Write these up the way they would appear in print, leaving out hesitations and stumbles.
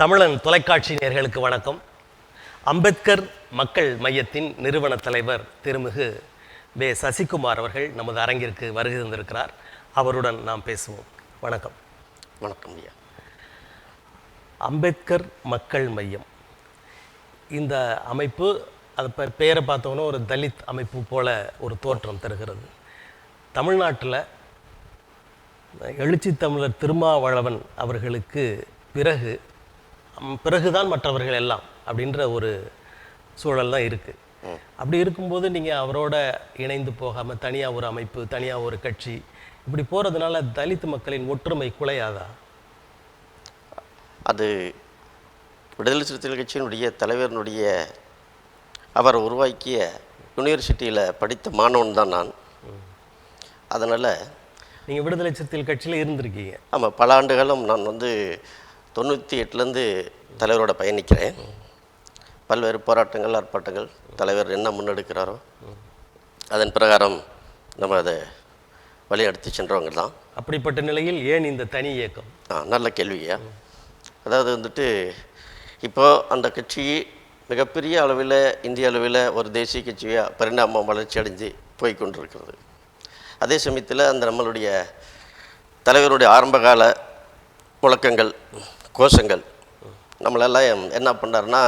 தமிழன் தொலைக்காட்சி நேயர்களுக்கு வணக்கம். அம்பேத்கர் மக்கள் மையத்தின் நிறுவன தலைவர் திருமிகு வே. சசிகுமார் அவர்கள் நமது அரங்கிற்கு வருகை தந்திருக்கிறார். அவருடன் நாம் பேசுவோம். வணக்கம். வணக்கம் ஐயா. அம்பேத்கர் மக்கள் மையம் இந்த அமைப்பு, அது பெயரை பார்த்தோன்னா ஒரு தலித் அமைப்பு போல ஒரு தோற்றம் தருகிறது. தமிழ்நாட்டில் எழுச்சி தமிழர் திருமாவளவன் அவர்களுக்கு பிறகுதான் மற்றவர்கள் எல்லாம் அப்படின்ற ஒரு சூழல் தான் இருக்குது. அப்படி இருக்கும்போது நீங்கள் அவரோட இணைந்து போகாமல் தனியாக ஒரு அமைப்பு, தனியாக ஒரு கட்சி இப்படி போகிறதுனால தலித் மக்களின் ஒற்றுமை குலையாதா? அது விடுதலை சிறுத்தைகள் கட்சியினுடைய தலைவரினுடைய அவர் உருவாக்கிய யூனிவர்சிட்டியில் படித்த மாணவன் தான் நான். அதனால் நீங்கள் விடுதலை சிறுத்தைகள் கட்சியில் இருந்திருக்கீங்க? ஆமாம், பல ஆண்டுகளும் நான் 98லேருந்து தலைவரோட பயணிக்கிறேன். பல்வேறு போராட்டங்கள், ஆர்ப்பாட்டங்கள் தலைவர் என்ன முன்னெடுக்கிறாரோ அதன் பிரகாரம் நம்ம அதை வழிநடத்தி சென்றவங்க தான். அப்படிப்பட்ட நிலையில் ஏன் இந்த தனி இயக்கம்? நல்ல கேள்வியா. அதாவது இப்போது அந்த கட்சி மிகப்பெரிய அளவில் இந்திய அளவில் ஒரு தேசிய கட்சியாக பரிணாமம் வளர்ச்சி அடைஞ்சு போய்கொண்டிருக்கிறது. அதே சமயத்தில் அந்த நம்மளுடைய தலைவருடைய ஆரம்பகால முழக்கங்கள், கோஷங்கள் நம்மளெல்லாம் என்ன பண்ணாருன்னா,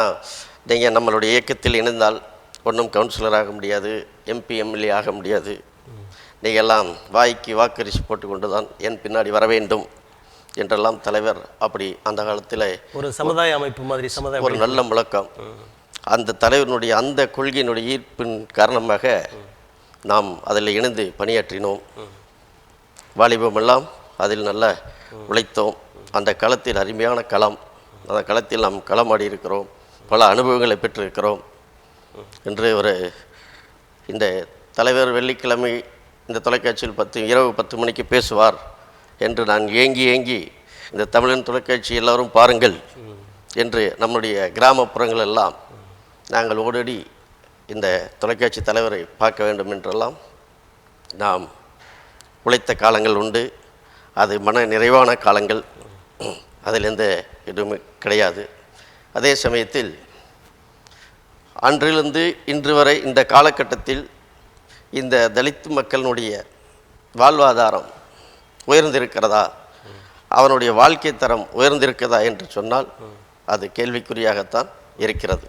நீங்கள் நம்மளுடைய இயக்கத்தில் இணைந்தால் ஒன்றும் கவுன்சிலர் ஆக முடியாது, எம்பி எம்எல்ஏ ஆக முடியாது, நீங்கள் எல்லாம் வாய்க்கு வாக்கரிசி போட்டுக்கொண்டு தான் என் பின்னாடி வர வேண்டும் என்றெல்லாம் தலைவர் அப்படி அந்த காலத்தில் ஒரு சமுதாய அமைப்பு மாதிரி ஒரு நல்ல முழக்கம். அந்த தலைவனுடைய அந்த கொள்கையினுடைய ஈர்ப்பின் காரணமாக நாம் அதில் இணைந்து பணியாற்றினோம். வாலிபமெல்லாம் அதில் நல்ல உழைத்தோம். அந்த களத்தில் அருமையான களம், அந்த களத்தில் நாம் களமாடி இருக்கிறோம், பல அனுபவங்களை பெற்றிருக்கிறோம் என்று இந்த தலைவர் வெள்ளிக்கிழமை இந்த தொலைக்காட்சியில் இரவு 10 மணிக்கு பேசுவார் என்று நான் ஏங்கி இந்த தமிழன் தொலைக்காட்சி எல்லோரும் பாருங்கள் என்று நம்முடைய கிராமப்புறங்கள் எல்லாம் நாங்கள் ஓடடி இந்த தொலைக்காட்சி தலைவரை பார்க்க வேண்டும் என்றெல்லாம் நாம் உழைத்த காலங்கள் உண்டு. அது மன நிறைவான காலங்கள், அதில் எந்த எதுவுமே கிடையாது. அதே சமயத்தில் அன்றிலிருந்து இன்று வரை இந்த காலகட்டத்தில் இந்த தலித் மக்களினுடைய வாழ்வாதாரம் உயர்ந்திருக்கிறதா, அவனுடைய வாழ்க்கை தரம் உயர்ந்திருக்கிறதா என்று சொன்னால் அது கேள்விக்குறியாகத்தான் இருக்கிறது.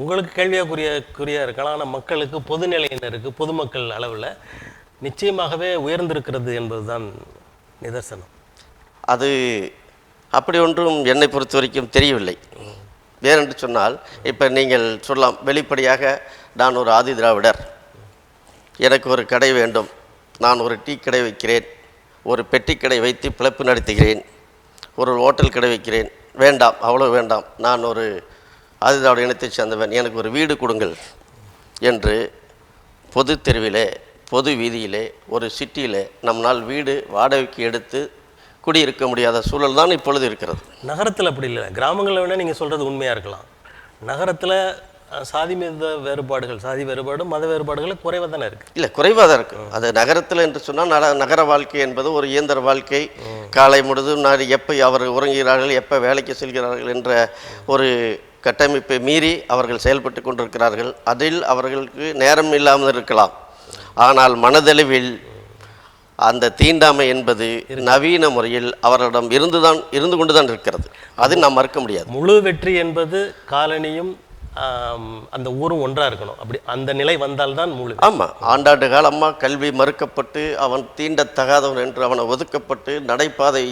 உங்களுக்கு கேள்வியாக்குரிய இருக்கலாம். ஆனால் மக்களுக்கு, பொதுநிலையினருக்கு, பொதுமக்கள் அளவில் நிச்சயமாகவே உயர்ந்திருக்கிறது என்பதுதான் நிதர்சனம். அது அப்படி ஒன்றும் என்னை பொறுத்த வரைக்கும் தெரியவில்லை. வேறென்று சொன்னால், இப்போ நீங்கள் சொல்லலாம் வெளிப்படையாக, நான் ஒரு ஆதி திராவிடர், எனக்கு ஒரு கடை வேண்டும், நான் ஒரு டீ கடை வைக்கிறேன், ஒரு பெட்டி கடை வைத்து பிழைப்பு நடத்துகிறேன், ஒரு ஹோட்டல் கடை வைக்கிறேன், வேண்டாம், அவ்வளோ வேண்டாம், நான் ஒரு ஆதி திராவிட இனத்தை சேர்ந்தவன், எனக்கு ஒரு வீடு கொடுங்கள் என்று பொது தெருவிலே, பொது வீதியிலே, ஒரு சிட்டியிலே நம்மால் வீடு வாடகைக்கு எடுத்து குடியிருக்க முடியாத சூழல் தான் இப்பொழுது இருக்கிறது. நகரத்தில் அப்படி இல்லை. கிராமங்களில் வேணால் நீங்கள் சொல்கிறது உண்மையாக இருக்கலாம். நகரத்தில் சாதி வேறுபாடுகள், சாதி வேறுபாடு, மத வேறுபாடுகள் குறைவாக தானே இருக்குது. இல்லை, குறைவாக தான் இருக்குது. அது நகரத்தில் என்று சொன்னால் நகர வாழ்க்கை என்பது ஒரு இயந்திர வாழ்க்கை. காலை முழுதும் எப்போ அவர் உறங்குகிறார்கள், எப்போ வேலைக்கு செல்கிறார்கள் என்ற ஒரு கட்டமைப்பை மீறி அவர்கள் செயல்பட்டு கொண்டிருக்கிறார்கள். அதில் அவர்களுக்கு நேரம் இல்லாமல் இருக்கலாம். ஆனால் மனதளவில் அந்த தீண்டாமை என்பது நவீன முறையில் அவர்களிடம் இருந்து கொண்டு தான் இருக்கிறது. அது நாம் மறுக்க முடியாது. முழு வெற்றி என்பது காலனியும் அந்த ஊரும் ஒன்றாக இருக்கணும். அப்படி அந்த நிலை வந்தால்தான் முழு. ஆமாம், ஆண்டாண்டு காலமாக கல்வி மறுக்கப்பட்டு அவன் தீண்டத்தகாதவன் என்று அவனை ஒதுக்கப்பட்டு நடைபாதை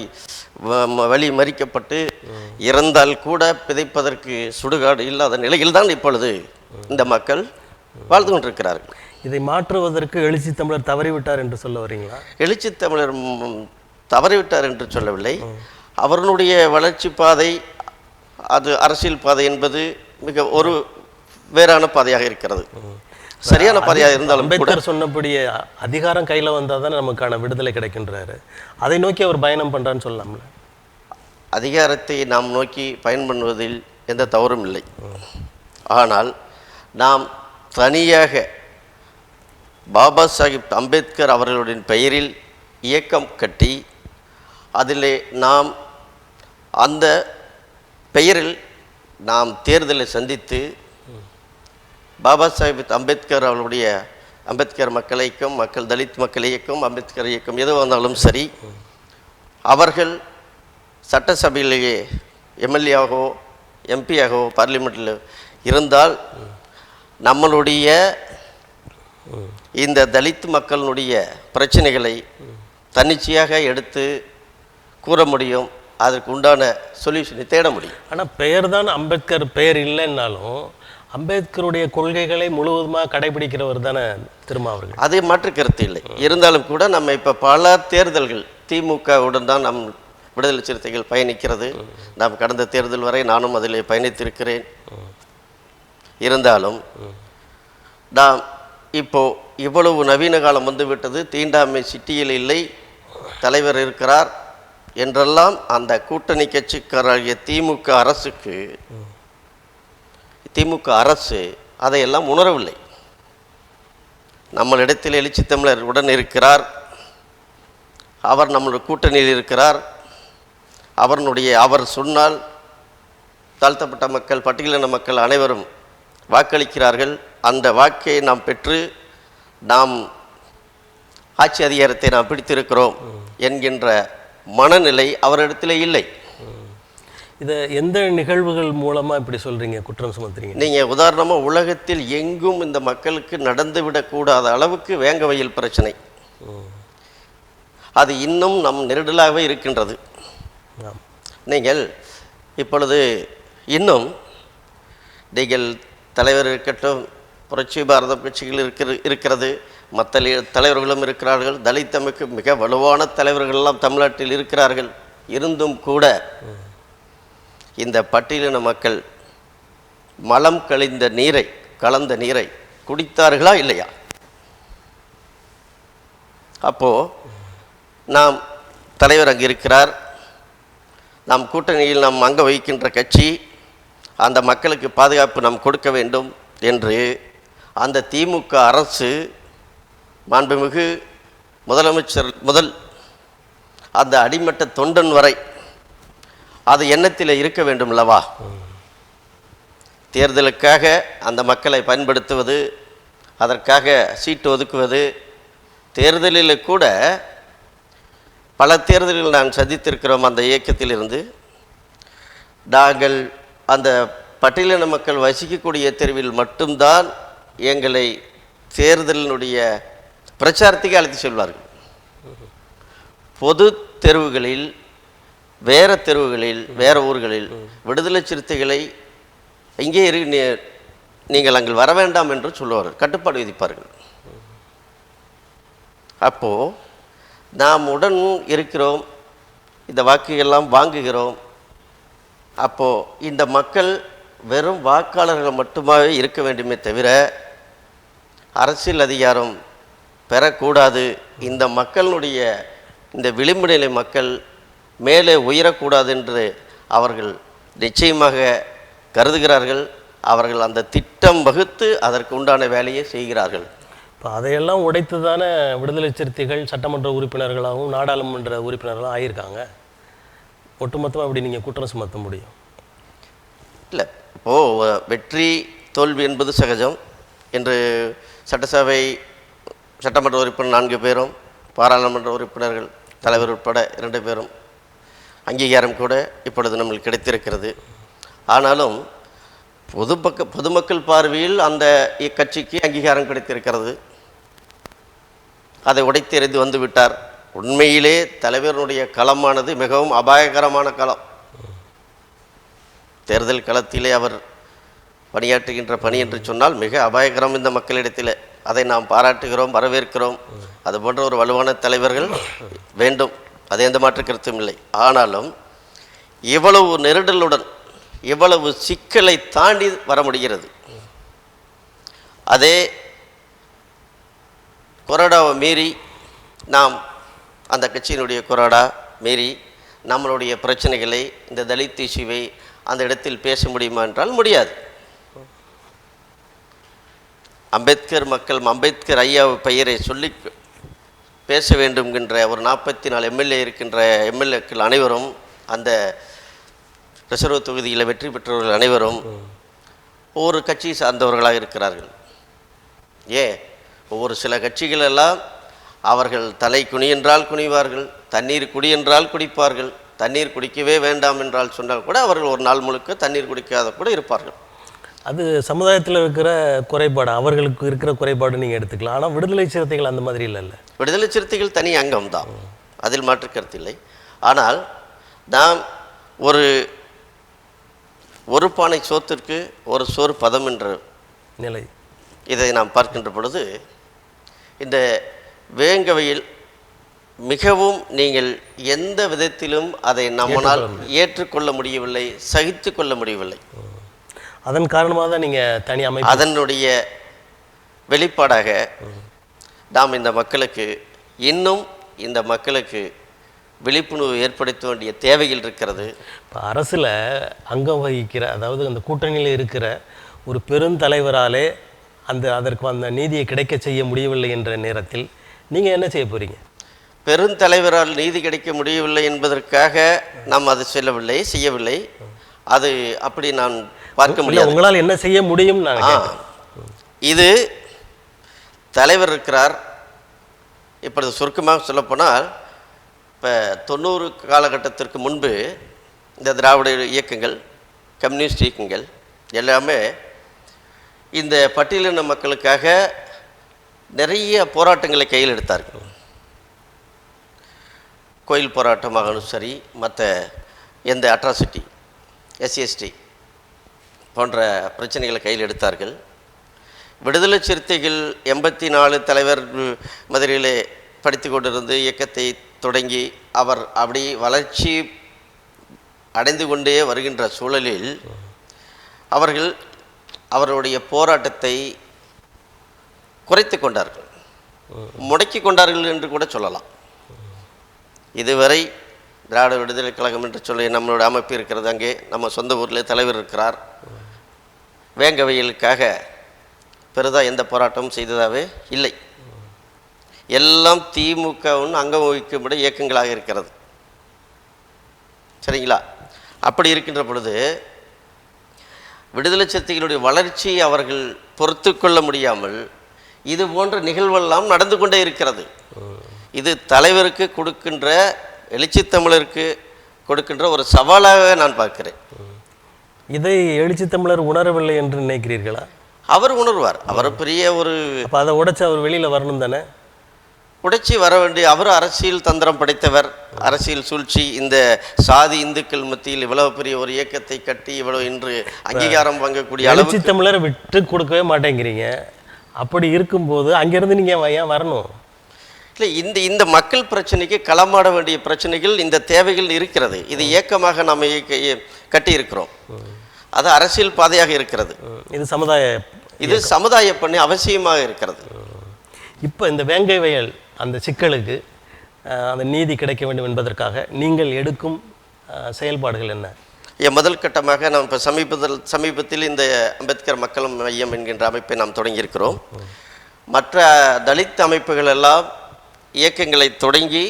வழி மறிக்கப்பட்டு இறந்தால் கூட பிதைப்பதற்கு சுடுகாடு இல்லாத நிலையில்தான் இப்பொழுது இந்த மக்கள் வாழ்ந்து கொண்டிருக்கிறார்கள். இதை மாற்றுவதற்கு எழுச்சி தமிழர் தவறிவிட்டார் என்று சொல்ல வரீங்களா? எழுச்சி தமிழர் தவறிவிட்டார் என்று சொல்லவில்லை. அவர்களுடைய வளர்ச்சி பாதை, அது அரசியல் பாதை என்பது மிக ஒரு வேறான பாதையாக இருக்கிறது. சரியான பாதையாக இருந்தாலும் அம்பேத்கர் சொன்னபடி அதிகாரம் கையில் வந்தால் தான் நமக்கான விடுதலை கிடைக்கின்றாரு. அதை நோக்கி அவர் பயணம் பண்ணுறான்னு சொல்லலாம்ல. அதிகாரத்தை நாம் நோக்கி பயன் பண்ணுவதில் எந்த தவறும் இல்லை. ஆனால் நாம் தனியாக பாபா சாஹிப் அம்பேத்கர் அவர்களுடைய பெயரில் இயக்கம் கட்டி அதிலே நாம் அந்த பெயரில் நாம் தேர்தலை சந்தித்து பாபா சாஹிப் அம்பேத்கர் அவர்களுடைய அம்பேத்கர் மக்கள் இயக்கம், மக்கள் தலித் மக்கள் இயக்கம், அம்பேத்கர் இயக்கம் எது வந்தாலும் சரி, அவர்கள் சட்டசபையிலேயே எம்எல்ஏவாகவோ எம்பியாகவோ பார்லிமெண்ட்டில் இருந்தால் நம்மளுடைய இந்த தலித் மக்களுடைய பிரச்சனைகளை தன்னிச்சையாக எடுத்து கூற முடியும், அதற்கு உண்டான சொல்யூஷனை தேட முடியும். ஆனால் பெயர் தான் அம்பேத்கர் பெயர் இல்லைன்னாலும் அம்பேத்கருடைய கொள்கைகளை முழுவதுமாக கடைபிடிக்கிறவர் தானே திருமாவர்கள். அதே மாற்று கருத்து இல்லை. இருந்தாலும் கூட நம்ம இப்போ பல தேர்தல்கள் திமுகவுடன் தான் நம் விடுதலை சிறுத்தைகள் பயணிக்கிறது. நாம் கடந்த தேர்தல் வரை நானும் அதில் பயணித்திருக்கிறேன். இருந்தாலும் நாம் இப்போ இவ்வளவு நவீன காலம் வந்துவிட்டது, தீண்டாமை சிட்டியில் இல்லை, தலைவர் இருக்கிறார் என்றெல்லாம் அந்த கூட்டணி கட்சிக்காரர்களுடைய திமுக அரசு அதையெல்லாம் உணரவில்லை. நம்மளிடத்தில் எழுச்சி தமிழர் உடன் இருக்கிறார், அவர் நம்மளுடைய கூட்டணியில் இருக்கிறார். அவர் சொன்னால் தாழ்த்தப்பட்ட மக்கள், பட்டியலின மக்கள் அனைவரும் வாக்களிக்கிறார்கள். அந்த வாக்கை நாம் பெற்று நாம் ஆட்சி அதிகாரத்தை நாம் பிடித்திருக்கிறோம் என்கின்ற மனநிலை அவரிடத்திலே இல்லை. இதை எந்த நிகழ்வுகள் மூலமாக இப்படி சொல்கிறீங்க, குற்றம் சுமத்துறீங்க? நீங்கள் உதாரணமாக உலகத்தில் எங்கும் இந்த மக்களுக்கு நடந்துவிடக்கூடாத அளவுக்கு வேங்க வயல் பிரச்சனை, அது இன்னும் நம் நெருடலாகவே இருக்கின்றது. நீங்கள் இப்பொழுது இன்னும் நீங்கள் தலைவர் இருக்கட்டும், புரட்சி பாரத கட்சிகள் இருக்கிறது, மற்ற தலைவர்களும் இருக்கிறார்கள், தலித் அமைக்கு மிக வலுவான தலைவர்கள்லாம் தமிழ்நாட்டில் இருக்கிறார்கள். இருந்தும் கூட இந்த பட்டியலின மக்கள் மலம் கலந்த நீரை குடித்தார்களா இல்லையா? அப்போது நாம் தலைவர் அங்கே இருக்கிறார், நாம் கூட்டணியில் நாம் அங்க வகிக்கின்ற கட்சி, அந்த மக்களுக்கு பாதுகாப்பு நாம் கொடுக்க வேண்டும் என்று அந்த திமுக அரசு, மாண்புமிகு முதலமைச்சர் முதல் அந்த அடிமட்ட தொண்டன் வரை அது எண்ணத்தில் இருக்க வேண்டும் அல்லவா? தேர்தலுக்காக அந்த மக்களை பயன்படுத்துவது, அதற்காக சீட்டு ஒதுக்குவது. தேர்தலில் கூட பல தேர்தல்கள் நான் சந்தித்திருக்கிறோம். அந்த இயக்கத்திலிருந்து நாங்கள் அந்த பட்டியலின மக்கள் வசிக்கக்கூடிய தெருவில் மட்டும்தான் எங்களை தேர்தலினுடைய பிரச்சாரத்துக்கு அழைத்து செல்வார்கள். பொது தெருவுகளில், வேறு தெருவுகளில், வேறு ஊர்களில் விடுதலை சிறுத்தைகளை இங்கே நீங்கள் அங்கே வர வேண்டாம் என்று சொல்லுவார்கள், கட்டுப்பாடு விதிப்பார்கள். அப்போது நாம் உடன் இருக்கிறோம், இந்த வாக்குகளெல்லாம் வாங்குகிறோம். அப்போது இந்த மக்கள் வெறும் வாக்காளர்கள் மட்டுமாகவே இருக்க வேண்டுமே தவிர அரசியல் அதிகாரம் பெறக்கூடாது. இந்த மக்களுடைய இந்த விளிம்பு நிலை மக்கள் மேலே உயரக்கூடாது என்று அவர்கள் நிச்சயமாக கருதுகிறார்கள். அவர்கள் அந்த திட்டம் வகுத்து அதற்கு உண்டான வேலையை செய்கிறார்கள். இப்போ அதையெல்லாம் உடைத்து தானே விடுதலை சிறுத்தைகள் சட்டமன்ற உறுப்பினர்களாகவும் நாடாளுமன்ற உறுப்பினர்களாகவும் ஆகியிருக்காங்க. ஒட்டுமொத்தமாக அப்படி நீங்கள் குற்றம் சுமத்த முடியும் இல்லை? இப்போது வெற்றி தோல்வி என்பது சகஜம். என்று சட்டமன்ற உறுப்பினர் 4 பேரும், பாராளுமன்ற உறுப்பினர்கள் தலைவர் உட்பட 2 பேரும் அங்கீகாரம் கூட இப்பொழுது நம்மளுக்கு கிடைத்திருக்கிறது. ஆனாலும் பொதுமக்கள் பார்வையில் அந்த கட்சிக்கு அங்கீகாரம் கிடைத்திருக்கிறது. அதை உடைத்தெறிந்து வந்து விட்டார். உண்மையிலே தலைவருடைய களமானது மிகவும் அபாயகரமான களம். தேர்தல் களத்திலே அவர் பணியாற்றுகின்ற பணி என்று சொன்னால் மிக அபாயகரம் இந்த மக்களிடத்தில். அதை நாம் பாராட்டுகிறோம், வரவேற்கிறோம். அது போன்ற ஒரு வலுவான தலைவர்கள் வேண்டும், அது எந்த மாற்று கருத்தும் இல்லை. ஆனாலும் இவ்வளவு நெருடலுடன், இவ்வளவு சிக்கலை தாண்டி வர முடிகிறது. அதே கொறடாவை மீறி நாம் அந்த கட்சியினுடைய கொறடா மீறி நம்மளுடைய பிரச்சனைகளை, இந்த தலித் இஷ்யூவை அந்த இடத்தில் பேச முடியுமா என்றால் முடியாது. அம்பேத்கர் ஐயா பெயரை சொல்லி பேச வேண்டும் என்கின்ற ஒரு 44 எம்எல்ஏ இருக்கின்ற எம்எல்ஏக்கள் அனைவரும் அந்த ரிசர்வ் தொகுதியில் வெற்றி பெற்றவர்கள் அனைவரும் ஒவ்வொரு கட்சியை சார்ந்தவர்களாக இருக்கிறார்கள். ஏன் ஒவ்வொரு சில கட்சிகள் எல்லாம் அவர்கள் தலை குனி என்றால் குனிவார்கள், தண்ணீர் குடி என்றால் குடிப்பார்கள், தண்ணீர் குடிக்கவே வேண்டாம் என்றால் சொன்னால் கூட அவர்கள் ஒரு நாள் முழுக்க தண்ணீர் குடிக்காத கூட இருப்பார்கள். அது சமுதாயத்தில் இருக்கிற குறைபாடு, அவர்களுக்கு இருக்கிற குறைபாடு நீங்கள் எடுத்துக்கலாம். ஆனால் விடுதலை சிறுத்தைகள் அந்த மாதிரி இல்லைல்ல. விடுதலை சிறுத்தைகள் தனி அங்கம்தான், அதில் மாற்று கருத்தில்லை. ஆனால் நாம் ஒரு பானை சோத்திற்கு ஒரு சோறு பதம் என்ற நிலை, இதை நாம் பார்க்கின்ற பொழுது இந்த வேங்கவையில் மிகவும் நீங்கள் எந்த விதத்திலும் அதை நம்மால் ஏற்றுக்கொள்ள முடியவில்லை, சகித்து கொள்ள முடியவில்லை. அதன் காரணமாக தான் நீங்கள் தனி அமைப்பு, அதனுடைய வெளிப்பாடாக நாம் இந்த மக்களுக்கு இன்னும் இந்த மக்களுக்கு விழிப்புணர்வு ஏற்படுத்த வேண்டிய தேவைகள் இருக்கிறது. இப்போ அரசில் அங்கம் வகிக்கிற, அதாவது அந்த கூட்டணியில் இருக்கிற ஒரு பெருந்தலைவராலே அதற்கு அந்த நீதியை கிடைக்க செய்ய முடியவில்லை என்ற நேரத்தில் நீங்கள் என்ன செய்ய போகிறீங்க? பெருந்தலைவரால் நீதி கிடைக்க முடியவில்லை என்பதற்காக நாம் அதை செய்யவில்லை. அது அப்படி நான் பார்க்க முடியாது. உங்களால் என்ன செய்ய முடியும்? இது தலைவர் இருக்கிறார். இப்பொழுது சுருக்கமாக சொல்லப்போனால், இப்போ 90 காலகட்டத்திற்கு முன்பு இந்த திராவிட இயக்கங்கள், கம்யூனிஸ்ட் இயக்கங்கள் எல்லாமே இந்த பட்டியலின மக்களுக்காக நிறைய போராட்டங்களை கையில் எடுத்தார்கள். கோயில் போராட்டமாகணும் சரி, மற்ற எந்த அட்ராசிட்டி, எஸ்சிஎஸ்டி போன்ற பிரச்சனைகளை கையில் எடுத்தார்கள். விடுதலை சிறுத்தைகள் 84 தலைவர் மதுரையிலே படித்து கொண்டிருந்து இயக்கத்தை தொடங்கி அவர் அப்படி வளர்ச்சி அடைந்து கொண்டே வருகின்ற சூழலில் அவர்கள் அவருடைய போராட்டத்தை குறைத்து கொண்டார்கள், முடக்கி கொண்டார்கள் என்று கூட சொல்லலாம். இதுவரை திராவிட விடுதலை கழகம் என்று சொல்லி நம்மளோட அமைப்பு இருக்கிறது. அங்கே நம்ம சொந்த ஊரில் தலைவர் இருக்கிறார். வேங்கவையலுக்காக பெரிதாக எந்த போராட்டமும் செய்ததாகவே இல்லை. எல்லாம் திமுகவுன்னு அங்கம் வகிக்கும்படி இயக்கங்களாக இருக்கிறது. சரிங்களா? அப்படி இருக்கின்ற பொழுது விடுதலை சிறுத்தைகளுடைய வளர்ச்சியை அவர்கள் பொறுத்து கொள்ள முடியாமல் இது போன்ற நிகழ்வெல்லாம் நடந்து கொண்டே இருக்கிறது. இது தலைவருக்கு கொடுக்கின்ற, எழுச்சி தமிழருக்கு கொடுக்கின்ற ஒரு சவாலாக நான் பார்க்கிறேன். இதை எழுச்சி தமிழர் உணரவில்லை என்று நினைக்கிறீர்களா? அவர் உணர்வார். அவர் பெரிய ஒரு, அப்போ அதை உடைச்சு அவர் வெளியில் வரணும் தானே? உடைச்சி வர வேண்டிய, அவர் அரசியல் தந்திரம் படைத்தவர். அரசியல் சூழ்ச்சி, இந்த சாதி இந்துக்கள் மத்தியில் இவ்வளவு பெரிய ஒரு இயக்கத்தை கட்டி இவ்வளவு இன்று அங்கீகாரம் வாங்கக்கூடிய எழுச்சி தமிழரை விட்டு கொடுக்கவே மாட்டேங்கிறீங்க. அப்படி இருக்கும்போது அங்கிருந்து நீங்கள் ஏன் வரணும்? இல்லை, இந்த மக்கள் பிரச்சனைக்கு களமாட வேண்டிய பிரச்சனைகள், இந்த தேவைகள் இருக்கிறது. இது இயக்கமாக நாம் கட்டி இருக்கிறோம். அது அரசியல் பாதையாக இருக்கிறது. இது சமுதாய பணி அவசியமாக இருக்கிறது. இப்போ இந்த வேங்கை வயல் அந்த சிக்கலுக்கு அந்த நீதி கிடைக்க வேண்டும் என்பதற்காக நீங்கள் எடுக்கும் செயல்பாடுகள் என்ன? முதல் கட்டமாக நாம் இப்போ சமீபத்தில் இந்த அம்பேத்கர் மக்கள் மையம் என்கின்ற அமைப்பை நாம் தொடங்கியிருக்கிறோம். மற்ற தலித் அமைப்புகள் எல்லாம் இயக்கங்களை தொடங்கி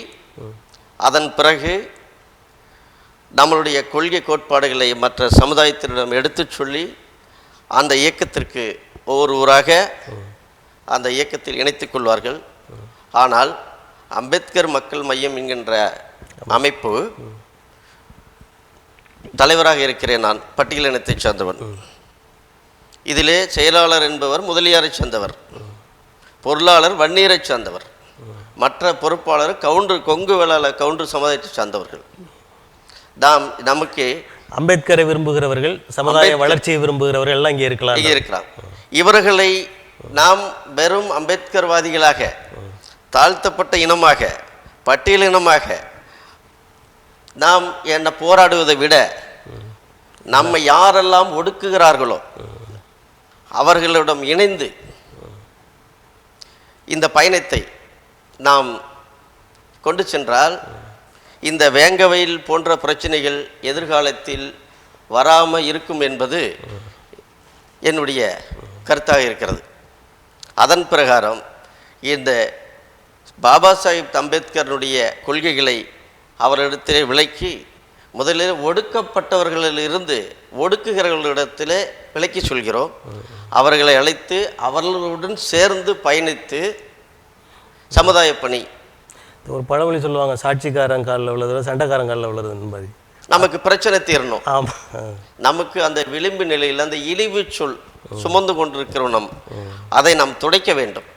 அதன் பிறகு நம்மளுடைய கொள்கை கோட்பாடுகளை மற்ற சமுதாயத்தினரிடம் எடுத்து சொல்லி அந்த இயக்கத்திற்கு ஒவ்வொரு ஊராக அந்த இயக்கத்தில் இணைத்துக் கொள்வார்கள். ஆனால் அம்பேத்கர் மக்கள் மையம் என்கின்ற அமைப்பு தலைவராக இருக்கிறேன் நான், பட்டியலினத்தை சேர்ந்தவன். இதிலே செயலாளர் என்பவர் முதலியாரை சேர்ந்தவர், பொருளாளர் வன்னியரை சேர்ந்தவர், மற்ற பொறுப்பாளர் கொங்கு வேளாளர் கவுண்டர் சமுதாயத்தை சார்ந்தவர்கள். நமக்கு அம்பேத்கரை விரும்புகிறவர்கள், சமுதாய வளர்ச்சியை விரும்புகிறவர்கள் எல்லாம் இங்கே இருக்கலாம். இவர்களை நாம் வெறும் அம்பேத்கர்வாதிகளாக, தாழ்த்தப்பட்ட இனமாக, பட்டியல் இனமாக நாம் என்ன போராடுவதை விட நம்மை யாரெல்லாம் ஒடுக்குகிறார்களோ அவர்களிடம் இணைந்து இந்த பயணத்தை நாம் கொண்டு சென்றால் இந்த வேங்கவையில் போன்ற பிரச்சனைகள் எதிர்காலத்தில் வராமல் இருக்கும் என்பது என்னுடைய கருத்தாக இருக்கிறது. அதன் பிரகாரம் இந்த பாபா சாஹிப் அம்பேத்கருடைய கொள்கைகளை அவரிடத்திலே விளக்கி முதலில் ஒடுக்கப்பட்டவர்களிலிருந்து ஒடுக்குகிறவர்களிடத்திலே விலக்கி சொல்கிறோம். அவர்களை அழைத்து அவர்களுடன் சேர்ந்து பயணித்து சமுதாய பணி. ஒரு பழமொழி சொல்லுவாங்க, சாட்சிக்காரன் காலில் உள்ளது சண்டைக்காரன் காலில் உள்ளது மாதிரி. நமக்கு பிரச்சனை தீரணும். ஆமாம், நமக்கு அந்த விளிம்பு நிலையில் அந்த இழிவு சொல் சுமந்து கொண்டிருக்கிறோம். அதை நாம் துடைக்க வேண்டும்.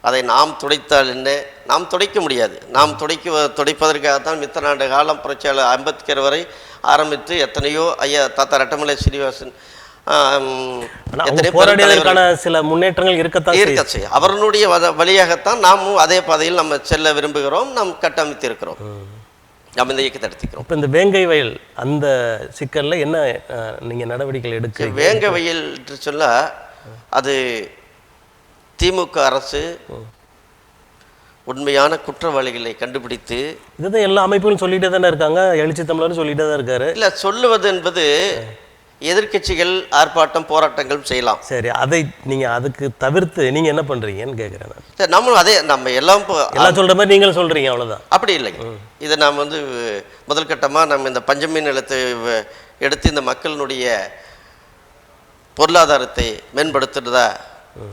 அதை நாம் துடைத்தால் என்ன? நாம் துடைக்க முடியாது. நாம் துடைப்பதற்காகத்தான் இத்தனை ஆண்டு காலம் புரட்சியாளர் அம்பேத்கர் வரை ஆரம்பித்து எத்தனையோ ஐயா தாத்தா ரெட்டமலை சீனிவாசன் போராடியதற்கான சில முன்னேற்றங்கள் இருக்கத்தான் செய்யும். அவர்களுடைய வழியாகத்தான் நாமும் அதே பாதையில் நம்ம செல்ல விரும்புகிறோம். நாம் கட்டமைத்து இருக்கிறோம். நம்ம இந்த இயக்கத்தை நடத்திக்கிறோம். இப்போ இந்த வேங்கை வயல் அந்த சிக்கலில் என்ன நீங்கள் நடவடிக்கைகள் எடுக்க? வேங்கை வயல் என்று சொல்ல அது திமுக அரசு உண்மையான குற்றவாளிகளை கண்டுபிடித்து, இதுதான் எல்லா அமைப்புகளும் சொல்லிட்டே தானே இருக்காங்க, எழுச்சி தமிழரும் சொல்லிட்டே தான் இருக்காரு. இல்லை, சொல்லுவது என்பது எதிர்கட்சிகள் ஆர்ப்பாட்டம் போராட்டங்கள் செய்யலாம். சரி, அதை நீங்கள் அதுக்கு தவிர்த்து நீங்கள் என்ன பண்ணுறீங்கன்னு கேட்குறேன். சரி, நம்மளும் அதே நம்ம எல்லாம் சொல்கிற மாதிரி நீங்களும் சொல்கிறீங்க, அவ்வளோதான். அப்படி இல்லைங்க. இதை நாம் முதல் கட்டமாக நம்ம இந்த பஞ்சமி நிலத்தை எடுத்து இந்த மக்களினுடைய பொருளாதாரத்தை மேம்படுத்துறதா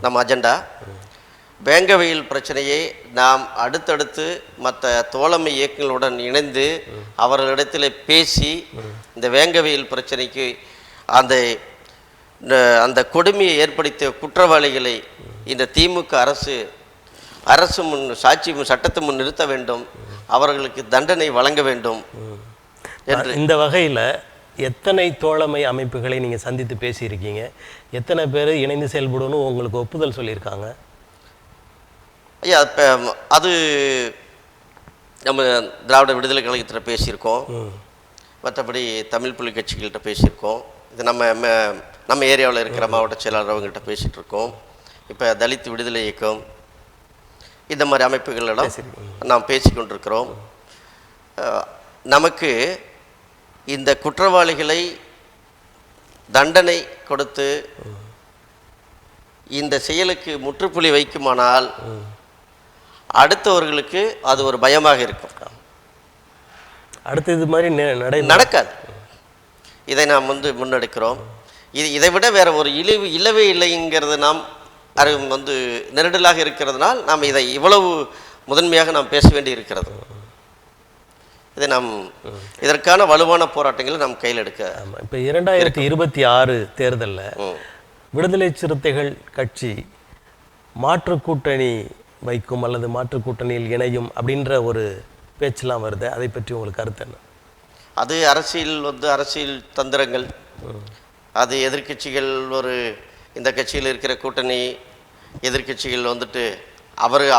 நம்ம அஜெண்டா. வேங்கவயல் பிரச்சனையை நாம் அடுத்தடுத்து மற்ற தோழமை இயக்கங்களுடன் இணைந்து அவர்களிடத்தில் பேசி இந்த வேங்கவயல் பிரச்சனைக்கு அந்த கொடுமையை ஏற்படுத்திய குற்றவாளிகளை இந்த திமுக அரசு முன் சட்டத்தை முன் நிறுத்த வேண்டும், அவர்களுக்கு தண்டனை வழங்க வேண்டும் என்று. இந்த வகையில் எத்தனை தோழமை அமைப்புகளை நீங்கள் சந்தித்து பேசியிருக்கீங்க? எத்தனை பேர் இணைந்து செயல்படணும் உங்களுக்கு ஒப்புதல் சொல்லியிருக்காங்க? ஐயா, இப்போ அது நம்ம திராவிட விடுதலை கழகத்தில் பேசியிருக்கோம். மற்றபடி தமிழ் புலி கட்சிகள்கிட்ட பேசியிருக்கோம். இது நம்ம ஏரியாவில் இருக்கிற மாவட்ட செயலாளர் அவங்கள்ட்ட பேசிகிட்டு இருக்கோம். இப்போ தலித் விடுதலை இயக்கம் இந்த மாதிரி அமைப்புகளிடம் நாம் பேசிக்கொண்டிருக்கிறோம். நமக்கு இந்த குற்றவாளிகளை தண்டனை கொடுத்து இந்த செயலுக்கு முற்றுப்புள்ளி வைக்குமானால் அடுத்தவர்களுக்கு அது ஒரு பயமாக இருக்கும். அடுத்து இது மாதிரி நடக்காது. இதை நாம் முன்னெடுக்கிறோம். இதை விட வேற ஒரு இழிவு இல்லவே இல்லைங்கிறது நாம் நெருடலாக இருக்கிறதுனால் நாம் இதை இவ்வளவு முதன்மையாக நாம் பேச வேண்டி இருக்கிறது. இதை நாம் இதற்கான வலுவான போராட்டங்களை நாம் கையில் எடுக்க. இப்போ 2026 தேர்தலில் விடுதலை சிறுத்தைகள் கட்சி மாற்று கூட்டணி வைக்கும் அல்லது மாற்று கூட்டணியில் இணையும் அப்படின்ற ஒரு பேச்செல்லாம் வருது. அதை பற்றி உங்களுக்கு கருத்து என்ன? அது அரசியல் தந்திரங்கள். அது எதிர்கட்சிகள் இந்த கட்சியில் இருக்கிற கூட்டணி எதிர்கட்சிகள்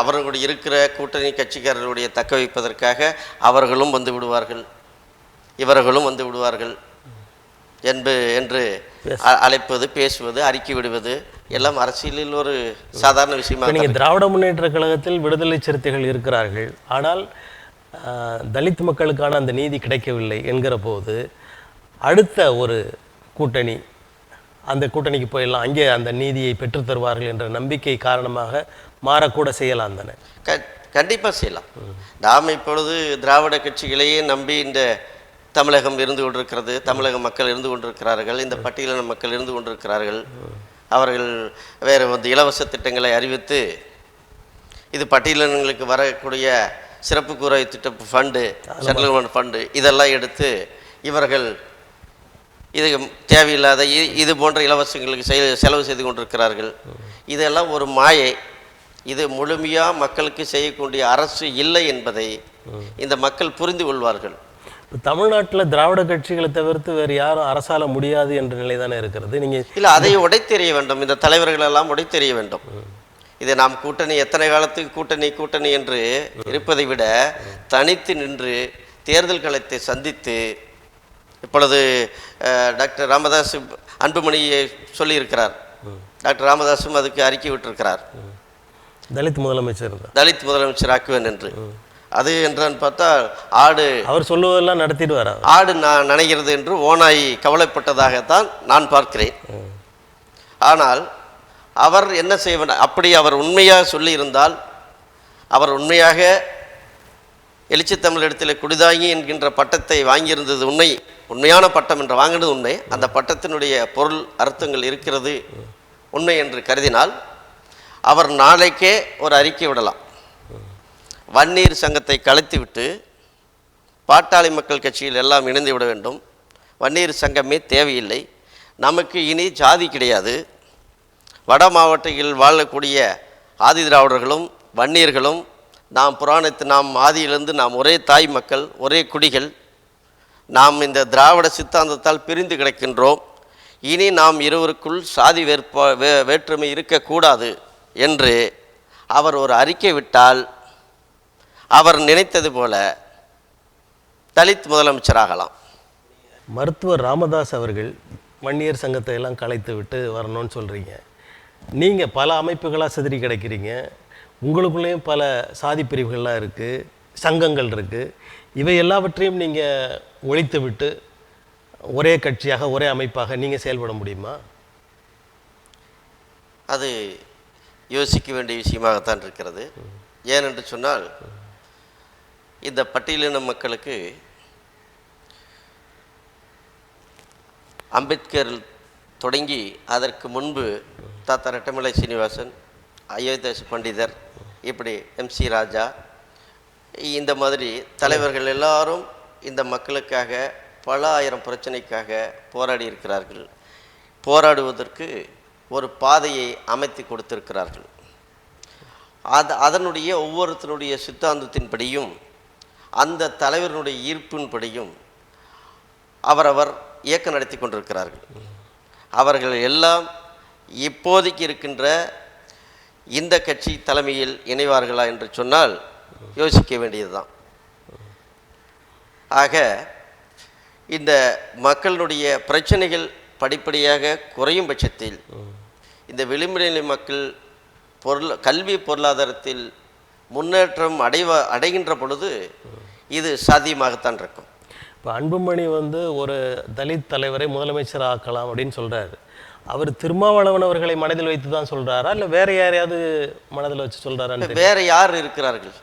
அவர்களுடைய இருக்கிற கூட்டணி கட்சிக்காரர்களுடைய தக்க வைப்பதற்காக அவர்களும் வந்து விடுவார்கள், இவர்களும் வந்து விடுவார்கள் என்று அழைப்பது, பேசுவது, அறிக்கை விடுவது எல்லாம் அரசியலில் ஒரு சாதாரண விஷயமா. நீங்கள் திராவிட முன்னேற்ற கழகத்தில் விடுதலை சிறுத்தைகள் இருக்கிறார்கள், ஆனால் தலித் மக்களுக்கான அந்த நீதி கிடைக்கவில்லை என்கிற போது அடுத்த ஒரு கூட்டணி, அந்த கூட்டணிக்கு போயிடலாம், அங்கே அந்த நீதியை பெற்றுத்தருவார்கள் என்ற நம்பிக்கை காரணமாக மாறக்கூட செய்யலாம் தானே? கண்டிப்பாக செய்யலாம். நாம் இப்பொழுது திராவிட கட்சிகளையே நம்பி இந்த தமிழகம் இருந்து கொண்டிருக்கிறது, தமிழக மக்கள் இருந்து கொண்டிருக்கிறார்கள், இந்த பட்டியலின மக்கள் இருந்து கொண்டிருக்கிறார்கள். அவர்கள் வேறு இலவச திட்டங்களை அறிவித்து இது பட்டியலினங்களுக்கு வரக்கூடிய சிறப்பு கூரை திட்ட ஃபண்டு, சென்ட்ரல் கவர்மெண்ட் ஃபண்டு இதெல்லாம் எடுத்து இவர்கள் இது தேவையில்லாத இது போன்ற இலவசங்களுக்கு செலவு செய்து கொண்டிருக்கிறார்கள். இதெல்லாம் ஒரு மாயை. இது முழுமையாக மக்களுக்கு செய்யக்கூடிய அரசு இல்லை என்பதை இந்த மக்கள் புரிந்து கொள்வார்கள். தமிழ்நாட்டில் திராவிட கட்சிகளை தவிர்த்து வேறு யாரும் அரசால முடியாது என்ற நிலை தானே இருக்கிறது. நீங்கள் இல்லை, அதை உடைத்தெறிய வேண்டும். இந்த தலைவர்களெல்லாம் உடைத்தெறிய வேண்டும். இது நாம் கூட்டணி எத்தனை காலத்துக்கு கூட்டணி என்று இருப்பதை விட தனித்து நின்று தேர்தல் களத்தை சந்தித்து, இப்பொழுது டாக்டர் ராமதாஸ் அன்புமணியை சொல்லியிருக்கிறார். டாக்டர் ராமதாஸும் அதுக்கு அறிக்கை விட்டிருக்கிறார், தலித் முதலமைச்சர் ஆக்குவேன் என்று. அது என்றான்னு பார்த்தா அவர் சொல்லுவதெல்லாம் நடத்திடுவார். ஆடு நனைகிறது என்று ஓனாய் கவலைப்பட்டதாகத்தான் நான் பார்க்கிறேன். ஆனால் அவர் என்ன செய்ய வேண்டும்? அப்படி அவர் உண்மையாக சொல்லியிருந்தால், அவர் உண்மையாக எழுச்சி தமிழரிடத்தில் குடிதாங்கி என்கின்ற பட்டத்தை வாங்கியிருந்தது உண்மையான பட்டம் என்று வாங்கினது உண்மை. அந்த பட்டத்தினுடைய பொருள் அர்த்தங்கள் இருக்கிறது உண்மை என்று கருதினால் அவர் நாளைக்கே ஒரு அறிக்கை விடலாம். வன்னியர் சங்கத்தை கலைத்துவிட்டு பாட்டாளி மக்கள் கட்சியில் எல்லாம் இணைந்து விட வேண்டும், வன்னியர் சங்கமே தேவையில்லை, நமக்கு இனி ஜாதி கிடையாது, வட மாவட்டங்களில் வாழக்கூடிய ஆதி திராவிடர்களும் வன்னியர்களும் நாம் ஆதியிலிருந்து நாம் ஒரே தாய் மக்கள், ஒரே குடிகள், நாம் இந்த திராவிட சித்தாந்தத்தால் பிரிந்து கிடக்கின்றோம், இனி நாம் இருவருக்குள் சாதி வேற்றுமை இருக்கக்கூடாது என்று அவர் ஒரு அறிக்கை விட்டால் அவர் நினைத்தது போல தலித் முதலமைச்சராகலாம். மருத்துவர் ராமதாஸ் அவர்கள் வன்னியர் சங்கத்தை எல்லாம் கலைத்து விட்டு வரணும்னு சொல்கிறீங்க. நீங்கள் பல அமைப்புகளாக சிதறி கிடைக்கிறீங்க, உங்களுக்குள்ளேயும் பல சாதி பிரிவுகள்லாம் இருக்குது, சங்கங்கள் இருக்குது. இவை எல்லாவற்றையும் நீங்கள் ஒழித்து விட்டு ஒரே கட்சியாக ஒரே அமைப்பாக நீங்கள் செயல்பட முடியுமா? அது யோசிக்க வேண்டிய விஷயமாகத்தான் இருக்கிறது. ஏனென்று சொன்னால் இந்த பட்டியலின மக்களுக்கு அம்பேத்கர் தொடங்கி அதற்கு முன்பு தாத்தா ரெட்டமலை சீனிவாசன், அயோத்தியாச பண்டிதர், இப்படி MC ராஜா, இந்த மாதிரி தலைவர்கள் எல்லாரும் இந்த மக்களுக்காக பல ஆயிரம் பிரச்சனைக்காக போராடி இருக்கிறார்கள். போராடுவதற்கு ஒரு பாதையை அமைத்து கொடுத்திருக்கிறார்கள். அதனுடைய ஒவ்வொருத்தருடைய சித்தாந்தத்தின்படியும் அந்த தலைவர்களுடைய ஈர்ப்பின்படியும் அவரவர் இயக்கம் நடத்தி கொண்டிருக்கிறார்கள். அவர்கள் எல்லாம் இப்போதைக்கு இருக்கின்ற இந்த கட்சி தலைமையில் இணைவார்களா என்று சொன்னால் யோசிக்க வேண்டியதுதான். ஆக இந்த மக்களுடைய பிரச்சனைகள் படிப்படியாக குறையும் பட்சத்தில் இந்த விளிம்புநிலை மக்கள் கல்வி பொருளாதாரத்தில் முன்னேற்றம் அடைகின்ற பொழுது இது சாத்தியமாகத்தான் இருக்கும். இப்போ அன்புமணி ஒரு தலித் தலைவரை முதலமைச்சர் ஆக்கலாம் அப்படின்னு சொல்கிறாரு. அவர் திருமாவளவன் அவர்களை மனதில் வைத்து தான் சொல்கிறாரா, இல்லை வேற யாரையாவது மனதில் வச்சு சொல்கிறாரா? வேற யார் இருக்கிறார்கள்?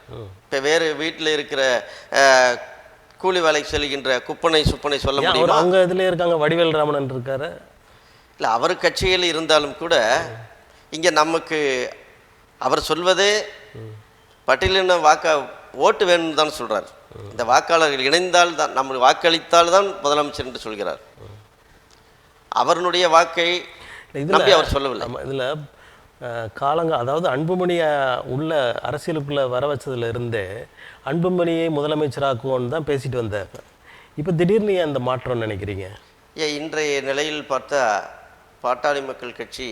இப்போ வேறு வீட்டில் இருக்கிற கூலி வேலைக்கு செல்கின்ற குப்பனை சுப்பனை சொல்ல முடியும். அவங்க இதில் இருக்காங்க, வடிவேல் ராமன் இருக்காரு. இல்லை, அவர் கட்சியில் இருந்தாலும் கூட இங்கே நமக்கு அவர் சொல்வதே பட்டியலின ஓட்டு வேணும்னு தான் சொல்கிறார். இந்த வாக்காளர்கள் இணைந்தால் தான், நம்ம வாக்களித்தால் தான் முதலமைச்சர் என்று சொல்கிறார். அவருடைய வாக்கை நம்பி அவர் சொல்லவில்லை. இதில் அதாவது அன்புமணியை உள்ள அரசியலுக்குள்ளே வர வச்சதுல இருந்தே அன்புமணியை முதலமைச்சராக்குவோன்னு தான் பேசிட்டு வந்தாங்க. இப்போ திடீர்னு அந்த மாற்றம் நினைக்கிறீங்க? இன்றைய நிலையில் பார்த்தா பாட்டாளி மக்கள் கட்சி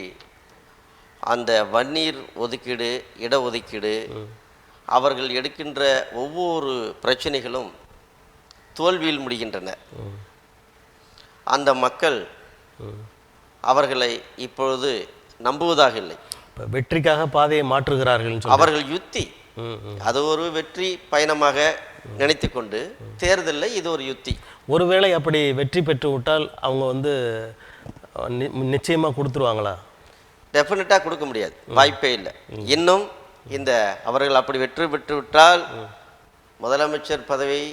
அந்த வன்னியர் ஒதுக்கீடு, இடஒதுக்கீடு, அவர்கள் எடுக்கின்ற ஒவ்வொரு பிரச்சனைகளும் தோல்வியில் முடிகின்றன. அந்த மக்கள் அவர்களை இப்பொழுது நம்புவதாக இல்லை. வெற்றிக்காக பாதையை மாற்றுகிறார்கள். அவர்கள் யுத்தி, அது ஒரு வெற்றி பயணமாக நினைத்து கொண்டு தேர்தலில் இது ஒரு யுத்தி. ஒருவேளை அப்படி வெற்றி பெற்று விட்டால் அவங்க நிச்சயமாக கொடுத்துருவாங்களா? டெஃபினட்டாக கொடுக்க முடியாது, வாய்ப்பே இல்லை. இன்னும் அவர்கள் அப்படி வெற்றி பெற்று விட்டால் முதலமைச்சர் பதவியை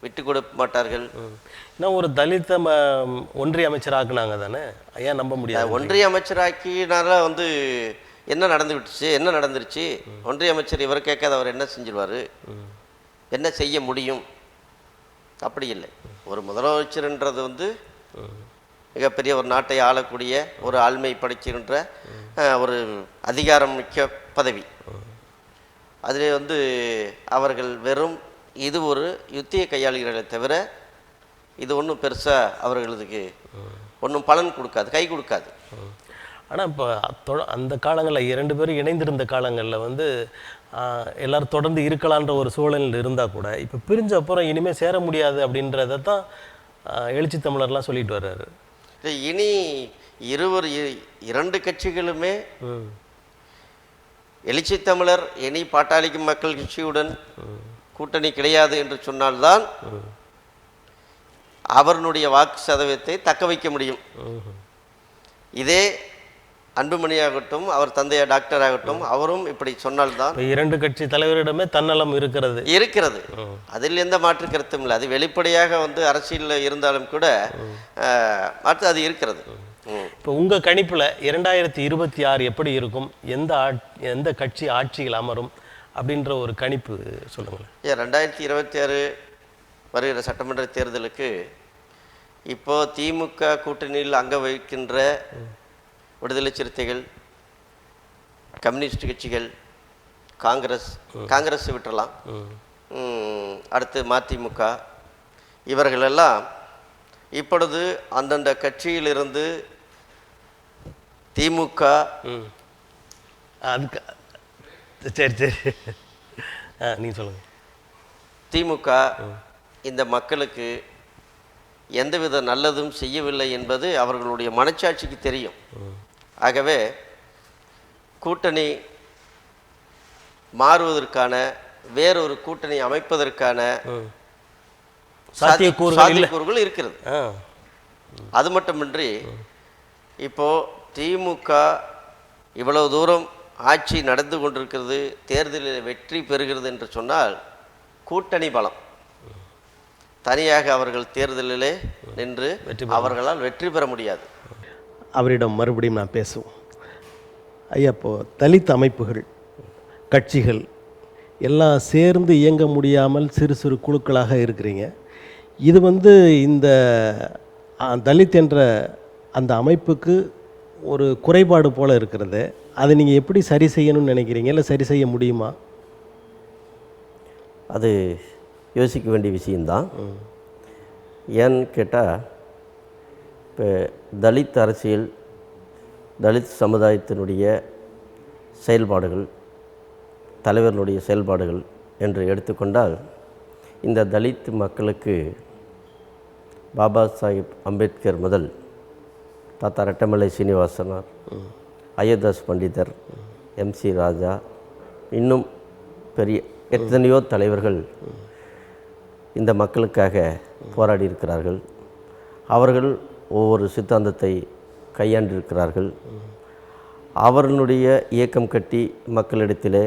விட்டு கொடுக்க மாட்டார்கள். இன்னும் ஒரு தலித்த ஒன்றிய அமைச்சராக்குனாங்க தானே, ஏன் நம்ப முடியாது? ஒன்றிய அமைச்சராக்கினால என்ன நடந்துருச்சு? ஒன்றிய அமைச்சர் இவர் கேட்காத அவர் என்ன செஞ்சிருவார், என்ன செய்ய முடியும்? அப்படி இல்லை. ஒரு முதலமைச்சர்ன்றது மிகப்பெரிய ஒரு நாட்டை ஆளக்கூடிய ஒரு ஆள்மை படைக்கின்ற ஒரு அதிகாரம் மிக்க பதவி. அதில் அவர்கள் வெறும் இது ஒரு யுத்தியை கையாளுகிறதை தவிர இது ஒன்றும் பெருசாக அவர்களுக்கு ஒன்றும் பலன் கொடுக்காது, கை கொடுக்காது. ஆனால் இப்போ அந்த காலங்களில் 2 பேரும் இணைந்திருந்த காலங்களில் எல்லோரும் தொடர்ந்து இருக்கலான்ற ஒரு சூழலில் இருந்தால் கூட இப்போ பிரிஞ்ச அப்புறம் இனிமேல் சேர முடியாது அப்படின்றத தான் எழுச்சி தமிழர்லாம் சொல்லிட்டு வர்றாரு. இனி 2 கட்சிகளுமே எழுச்சி தமிழர் இனி பாட்டாளி மக்கள் கட்சியுடன் கூட்டணி கிடையாது என்று சொன்னால்தான் அவர்களுடைய வாக்கு சதவீதத்தை தக்க வைக்க முடியும். இதே அன்புமணியாகட்டும், அவர் தந்தையா டாக்டர் ஆகட்டும், அவரும் இப்படி சொன்னால்தான். இப்ப இரண்டு கட்சி தலைவரிடமே தன்னலம் இருக்கிறது. அதில் எந்த மாற்று கருத்தும் இல்லை. அது வெளிப்படையாக அரசியலில் இருந்தாலும் கூட மாற்று அது இருக்கிறது. இப்போ உங்கள் கணிப்பில் 2026 எப்படி இருக்கும், எந்த கட்சி ஆட்சியில் அமரும் அப்படின்ற ஒரு கணிப்பு சொல்லுங்களேன். 2026 வருகிற சட்டமன்ற தேர்தலுக்கு இப்போ திமுக கூட்டணியில் அங்க வைக்கின்ற விடுதலை சிறுத்தைகள், கம்யூனிஸ்ட் கட்சிகள், காங்கிரஸ் விட்டுறலாம், அடுத்து மதிமுக, இவர்களெல்லாம் இப்பொழுது அந்தந்த கட்சியிலிருந்து திமுக அதுக்கு சரி நீ சொல்லுங்க. திமுக இந்த மக்களுக்கு எந்தவித நல்லதும் செய்யவில்லை என்பது அவர்களுடைய மனச்சாட்சிக்கு தெரியும். ஆகவே கூட்டணி மாறுவதற்கான, வேறொரு கூட்டணி அமைப்பதற்கான சாத்தியக்கூறுகள் இருக்கிறது. அது மட்டுமின்றி இப்போ திமுக இவ்வளவு தூரம் ஆட்சி நடந்து கொண்டிருக்கிறது, தேர்தலில் வெற்றி பெறுகிறது என்று சொன்னால் கூட்டணி பலம். தனியாக அவர்கள் தேர்தலிலே நின்று அவர்களால் வெற்றி பெற முடியாது. அவரிடம் மறுபடியும் நான் பேசுவோம். ஐயா, இப்போது தலித் அமைப்புகள், கட்சிகள் எல்லாம் சேர்ந்து இயங்க முடியாமல் சிறு சிறு குழுக்களாக இருக்கிறீங்க. இது இந்த தலித் என்ற அந்த அமைப்புக்கு ஒரு குறைபாடு போல் இருக்கிறது. அதை நீங்கள் எப்படி சரி செய்யணும்னு நினைக்கிறீங்க, இல்லை சரி செய்ய முடியுமா? அது யோசிக்க வேண்டிய விஷயந்தான். ஏன்னு கேட்டால், இப்போ தலித் அரசியல், தலித் சமுதாயத்தினுடைய செயல்பாடுகள், தலைவர்களுடைய செயல்பாடுகள் என்று எடுத்துக்கொண்டால், இந்த தலித் மக்களுக்கு பாபா சாஹிப் அம்பேத்கர் முதல் தாத்தா ரெட்டமலை சீனிவாசனார், அயோத்தாஸ் பண்டிதர், MC ராஜா, இன்னும் பெரிய எத்தனையோ தலைவர்கள் இந்த மக்களுக்காக போராடி இருக்கிறார்கள். அவர்கள் ஒவ்வொரு சித்தாந்தத்தை கையாண்டிருக்கிறார்கள். அவர்களுடைய இயக்கம் கட்டி மக்களிடத்திலே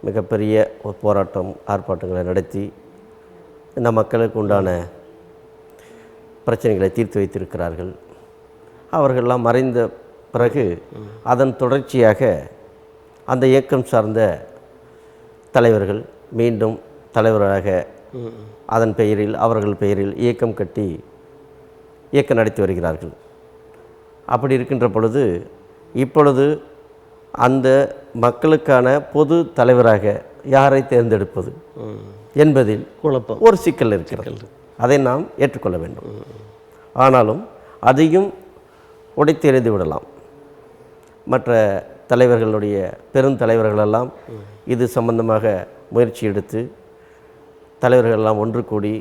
மிகப்பெரிய ஒரு போராட்டம், ஆர்ப்பாட்டங்களை நடத்தி இந்த மக்களுக்கு உண்டான பிரச்சனைகளை தீர்த்து வைத்திருக்கிறார்கள். அவர்களெல்லாம் மறைந்த பிறகு அதன் தொடர்ச்சியாக அந்த இயக்கம் சார்ந்த தலைவர்கள் மீண்டும் தலைவராக அதன் பெயரில், அவர்கள் பெயரில் இயக்கம் கட்டி இயக்கம் நடத்தி வருகிறார்கள். அப்படி இருக்கின்ற பொழுது இப்பொழுது அந்த மக்களுக்கான பொது தலைவராக யாரை தேர்ந்தெடுப்பது என்பதில் குழப்பம், ஒரு சிக்கல் இருக்கிறது. அதை நாம் ஏற்றுக்கொள்ள வேண்டும். ஆனாலும் அதையும் உடைத்தெறிந்து விடலாம். மற்ற தலைவர்களுடைய பெருந்தலைவர்களெல்லாம் இது சம்பந்தமாக முயற்சி எடுத்து தலைவர்களெல்லாம் ஒன்று கூடி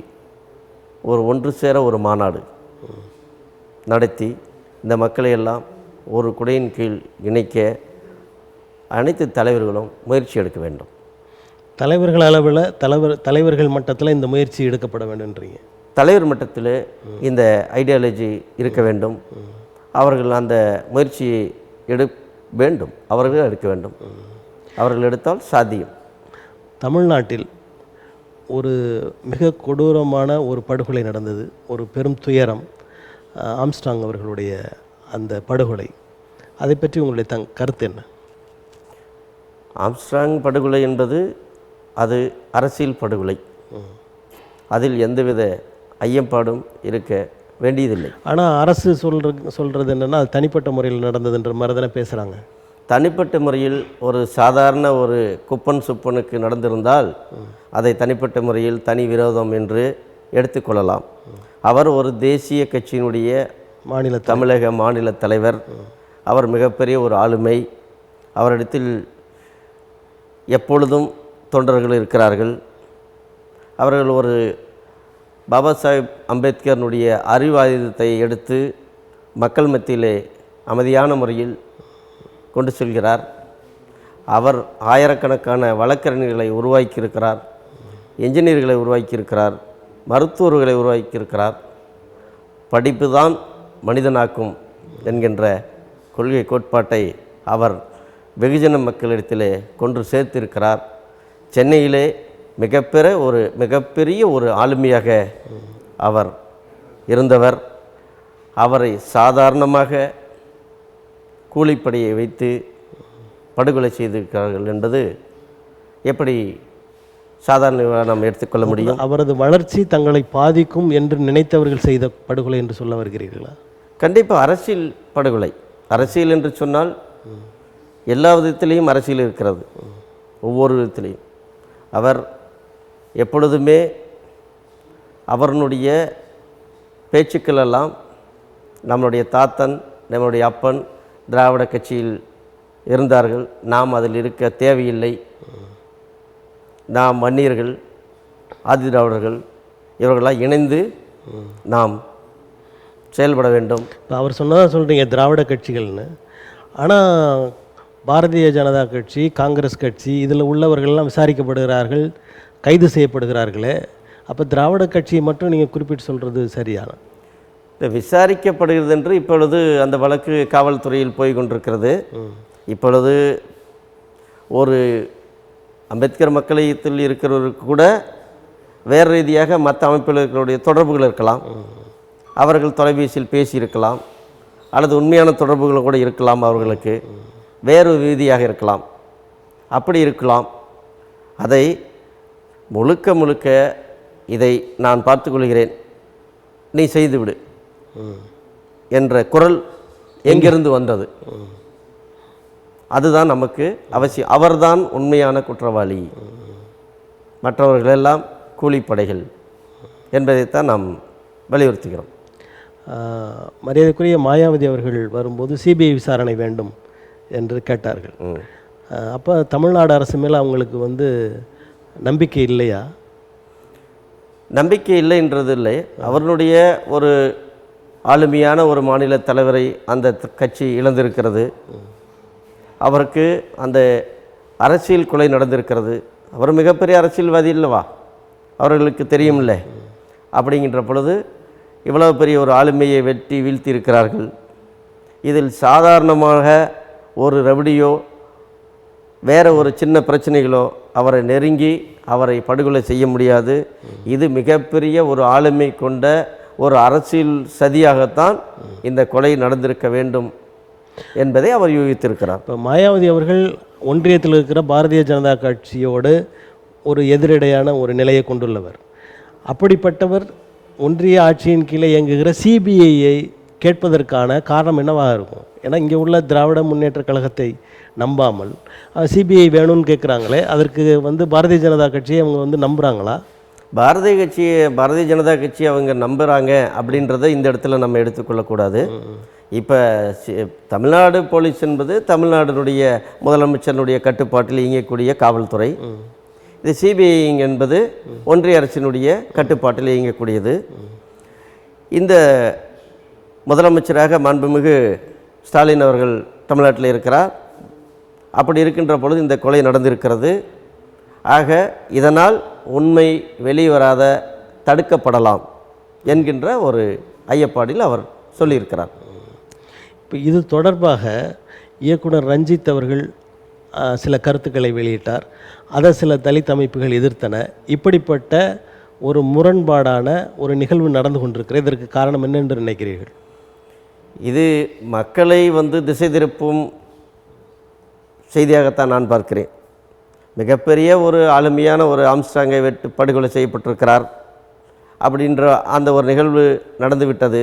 ஒன்று சேர ஒரு மாநாடு நடத்தி இந்த மக்களையெல்லாம் ஒரு குடையின் கீழ் இணைக்க அனைத்து தலைவர்களும் முயற்சி எடுக்க வேண்டும். தலைவர்கள் அளவில் தலைவர்கள் மட்டத்தில் இந்த முயற்சி எடுக்கப்பட வேண்டும்ன்றீங்க. தலைவர் மட்டத்தில் இந்த ஐடியாலஜி இருக்க வேண்டும். அவர்கள் அந்த முயற்சியை வேண்டும், அவர்கள் எடுக்க வேண்டும். அவர்கள் எடுத்தால் சாத்தியம். தமிழ்நாட்டில் ஒரு மிக கொடூரமான ஒரு படுகொலை நடந்தது, ஒரு பெரும் துயரம், ஆம்ஸ்ட்ராங் அவர்களுடைய அந்த படுகொலை. அதை பற்றி உங்களுடைய கருத்து என்ன? ஆம்ஸ்ட்ராங் படுகொலை என்பது அது அரசியல் படுகொலை. அதில் எந்தவித ஐயப்பாடும் இருக்க வேண்டியதில்லை. ஆனால் அரசு சொல்கிறது என்னென்னா அது தனிப்பட்ட முறையில் நடந்ததுன்ற மாதிரி தானே பேசுகிறாங்க. தனிப்பட்ட முறையில் ஒரு சாதாரண ஒரு குப்பன் சுப்பனுக்கு நடந்திருந்தால் அதை தனிப்பட்ட முறையில் தனி விரோதம் என்று எடுத்துக்கொள்ளலாம். அவர் ஒரு தேசிய கட்சியினுடைய தமிழக மாநில தலைவர். அவர் மிகப்பெரிய ஒரு ஆளுமை. அவரிடத்தில் எப்பொழுதும் தொண்டர்கள் இருக்கிறார்கள். அவர்கள் ஒரு பாபா சாஹிப் அம்பேத்கர்னுடைய அறிவாயுதத்தை எடுத்து மக்கள் மத்தியிலே அமைதியான முறையில் கொண்டு செல்கிறார். அவர் ஆயிரக்கணக்கான வழக்கறிஞர்களை உருவாக்கியிருக்கிறார், என்ஜினியர்களை உருவாக்கியிருக்கிறார், மருத்துவர்களை உருவாக்கியிருக்கிறார். படிப்பு தான் மனிதனாக்கும் என்கின்ற கொள்கை கோட்பாட்டை அவர் வெகுஜன மக்களிடத்திலே கொண்டு சேர்த்திருக்கிறார். சென்னையிலே மிகப்பெரிய ஒரு ஆளுமையாக அவர் இருந்தவர். அவரை சாதாரணமாக கூலிப்படையை வைத்து படுகொலை செய்திருக்கிறார்கள் என்பது எப்படி சாதாரண நாம் எடுத்துக்கொள்ள முடியும்? அவரது வளர்ச்சி தங்களை பாதிக்கும் என்று நினைத்தவர்கள் செய்த படுகொலை என்று சொல்ல வருகிறீர்களா? கண்டிப்பாக அரசியல் படுகொலை. அரசியல் என்று சொன்னால் எல்லா விதத்திலையும் அரசியல் இருக்கிறது, ஒவ்வொரு விதத்திலையும். அவர் எப்பொழுதுமே அவருடைய பேச்சுக்கள் எல்லாம் நம்மளுடைய தாத்தன், நம்மளுடைய அப்பன் திராவிட கட்சியில் இருந்தார்கள், நாம் அதில் இருக்க தேவையில்லை, நாம் வன்னியர்கள், ஆதி திராவிடர்கள் இவர்களாம் இணைந்து நாம் செயல்பட வேண்டும். இப்போ அவர் சொன்னதாக சொல்கிறீங்க திராவிட கட்சிகள்னு. ஆனால் பாரதிய ஜனதா கட்சி, காங்கிரஸ் கட்சி இதில் உள்ளவர்கள்லாம் விசாரிக்கப்படுகிறார்கள், கைது செய்யப்படுகிறார்களே. அப்போ திராவிட கட்சியை மட்டும் நீங்கள் குறிப்பிட்டு சொல்கிறது சரியான? இந்த விசாரிக்கப்படுகிறது என்று இப்பொழுது அந்த வழக்கு காவல்துறையில் போய் கொண்டிருக்கிறது. இப்பொழுது ஒரு அம்பேத்கர் மக்களத்தில் இருக்கிறவருக்கு கூட வேறு ரீதியாக மற்ற அமைப்புகளுடைய தொடர்புகள் இருக்கலாம், அவர்கள் தொலைபேசியில் பேசியிருக்கலாம், அல்லது உண்மையான தொடர்புகள் கூட இருக்கலாம், அவர்களுக்கு வேறு ரீதியாக இருக்கலாம், அப்படி இருக்கலாம். அதை முழுக்க இதை நான் பார்த்துக்கொள்கிறேன், நீ செய்துவிடு என்ற குரல் எங்கிருந்து வந்தது? அதுதான் நமக்கு அவசியம். அவர்தான் உண்மையான குற்றவாளி, மற்றவர்களெல்லாம் கூலிப்படைகள் என்பதைத்தான் நாம் வலியுறுத்துகிறோம். மரியாதைக்குரிய மாயாவதி அவர்கள் வரும்போது சிபிஐ விசாரணை வேண்டும் என்று கேட்டார்கள். அப்போ தமிழ்நாடு அரசு மேலே அவங்களுக்கு நம்பிக்கை இல்லையா? நம்பிக்கை இல்லைன்றது இல்லை. அவர்களுடைய ஒரு ஆளுமையான ஒரு மாநில தலைவரை அந்த கட்சி இழந்திருக்கிறது. அவருக்கு அந்த அரசியல் கொலை நடந்திருக்கிறது. அவர் மிகப்பெரிய அரசியல்வாதி இல்லவா, அவர்களுக்கு தெரியும்ல. அப்படிங்கின்ற பொழுது இவ்வளவு பெரிய ஒரு ஆளுமையை வெட்டி வீழ்த்தி இருக்கிறார்கள். இதில் சாதாரணமாக ஒரு ரவுடியோ வேறு ஒரு சின்ன பிரச்சனைகளோ அவரை நெருங்கி அவரை படுகொலை செய்ய முடியாது. இது மிகப்பெரிய ஒரு ஆளுமை கொண்ட ஒரு அரசியல் சதியாகத்தான் இந்த கொலை நடந்திருக்க வேண்டும் என்பதை அவர் யூகித்திருக்கிறார். இப்போ மாயாவதி அவர்கள் ஒன்றியத்தில் இருக்கிற பாரதிய ஜனதா கட்சியோடு ஒரு எதிரடையான ஒரு நிலையை கொண்டுள்ளவர். அப்படிப்பட்டவர் ஒன்றிய ஆட்சியின் கீழே இயங்குகிற சிபிஐயை கேட்பதற்கான காரணம் என்னவாக இருக்கும்? ஏன்னா இங்கே உள்ள திராவிட முன்னேற்ற கழகத்தை நம்பாமல் சிபிஐ வேணும்னு கேட்குறாங்களே, அதற்கு பாரதிய ஜனதா கட்சியை அவங்க நம்புகிறாங்களா? பாரதிய ஜனதா கட்சி அவங்க நம்புகிறாங்க அப்படின்றத இந்த இடத்துல நம்ம எடுத்துக்கொள்ளக்கூடாது. இப்போ தமிழ்நாடு போலீஸ் என்பது தமிழ்நாடுடைய முதலமைச்சருடைய கட்டுப்பாட்டில் இயங்கக்கூடிய காவல்துறை. இது சிபிஐ என்பது ஒன்றிய அரசினுடைய கட்டுப்பாட்டில் இயங்கக்கூடியது. இந்த முதலமைச்சராக மாண்புமிகு ஸ்டாலின் அவர்கள் தமிழ்நாட்டில் இருக்கிறார். அப்படி இருக்கின்ற பொழுது இந்த கொலை நடந்திருக்கிறது. ஆக இதனால் உண்மை வெளிவராத தடுக்கப்படலாம் என்கின்ற ஒரு ஐயப்பாடில் அவர் சொல்லியிருக்கிறார். இப்போ இது தொடர்பாக இயக்குனர் ரஞ்சித் அவர்கள் சில கருத்துக்களை வெளியிட்டார். அதை சில தலித் அமைப்புகள் எதிர்த்தன. இப்படிப்பட்ட ஒரு முரண்பாடான ஒரு நிகழ்வு நடந்து கொண்டிருக்கிறது. இதற்கு காரணம் என்ன என்று நினைக்கிறீர்கள்? இது மக்களை திசை திருப்பும் செய்தியாகத்தான் நான் பார்க்கிறேன். மிகப்பெரிய ஒரு ஆளுமையான ஒரு ஆம்ஸ்ட்ராங்கை வெட்டு படுகொலை செய்யப்பட்டிருக்கிறார் அப்படின்ற அந்த ஒரு நிகழ்வு நடந்துவிட்டது.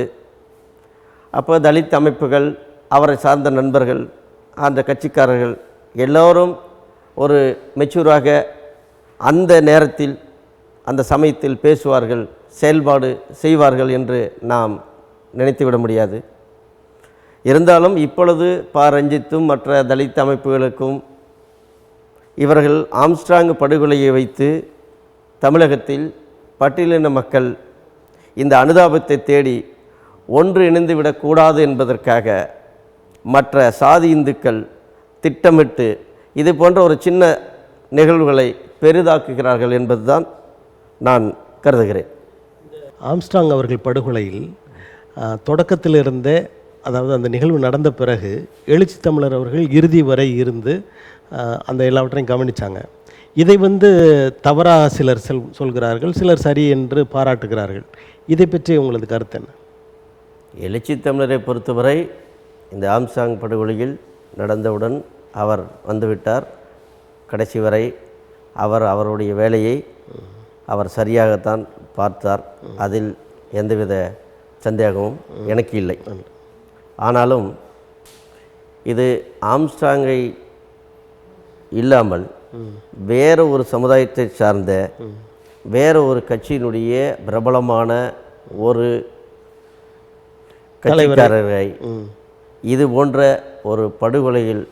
அப்போ தலித் அமைப்புகள், அவரை சார்ந்த நண்பர்கள், அந்த கட்சிக்காரர்கள் எல்லோரும் ஒரு மெச்சூராக அந்த நேரத்தில் அந்த சமயத்தில் பேசுவார்கள், செயல்பாடு செய்வார்கள் என்று நாம் நினைத்துவிட முடியாது. இருந்தாலும் இப்பொழுது ரஞ்சித்தும் மற்ற தலித் அமைப்புகளுக்கும் இவர்கள் ஆம்ஸ்ட்ராங் படுகொலையை வைத்து தமிழகத்தில் பட்டியலின மக்கள் இந்த அனுதாபத்தை தேடி ஒன்று இணைந்து விடக்கூடாது என்பதற்காக மற்ற சாதி இந்துக்கள் திட்டமிட்டு இது போன்ற ஒரு சின்ன நிகழ்வுகளை பெரிதாக்குகிறார்கள் என்பதுதான் நான் கருதுகிறேன். ஆம்ஸ்ட்ராங் அவர்கள் படுகொலையில் தொடக்கத்திலிருந்தே அதாவது அந்த நிகழ்வு நடந்த பிறகு எழுச்சி தமிழர் அவர்கள் இறுதி வரை இருந்து அந்த எல்லாவற்றையும் கவனித்தாங்க. இதை தவறாக சிலர் சொல்கிறார்கள், சிலர் சரி என்று பாராட்டுகிறார்கள். இதை பற்றி உங்களது கருத்து என்ன? எழுச்சி தமிழரை பொறுத்தவரை இந்த ஆம்சாங் படுகொலையில் நடந்தவுடன் அவர் வந்துவிட்டார். கடைசி வரை அவருடைய வேலையை அவர் சரியாகத்தான் பார்த்தார். அதில் எந்தவித சந்தேகமும் எனக்கு இல்லை. ஆனாலும் இது ஆம்ஸ்ட்ராங்கை இல்லாமல் வேறு ஒரு சமுதாயத்தை சார்ந்த வேறு ஒரு கட்சியினுடைய பிரபலமான ஒரு கட்சிக்காரரை இது போன்ற ஒரு படுகொலையில்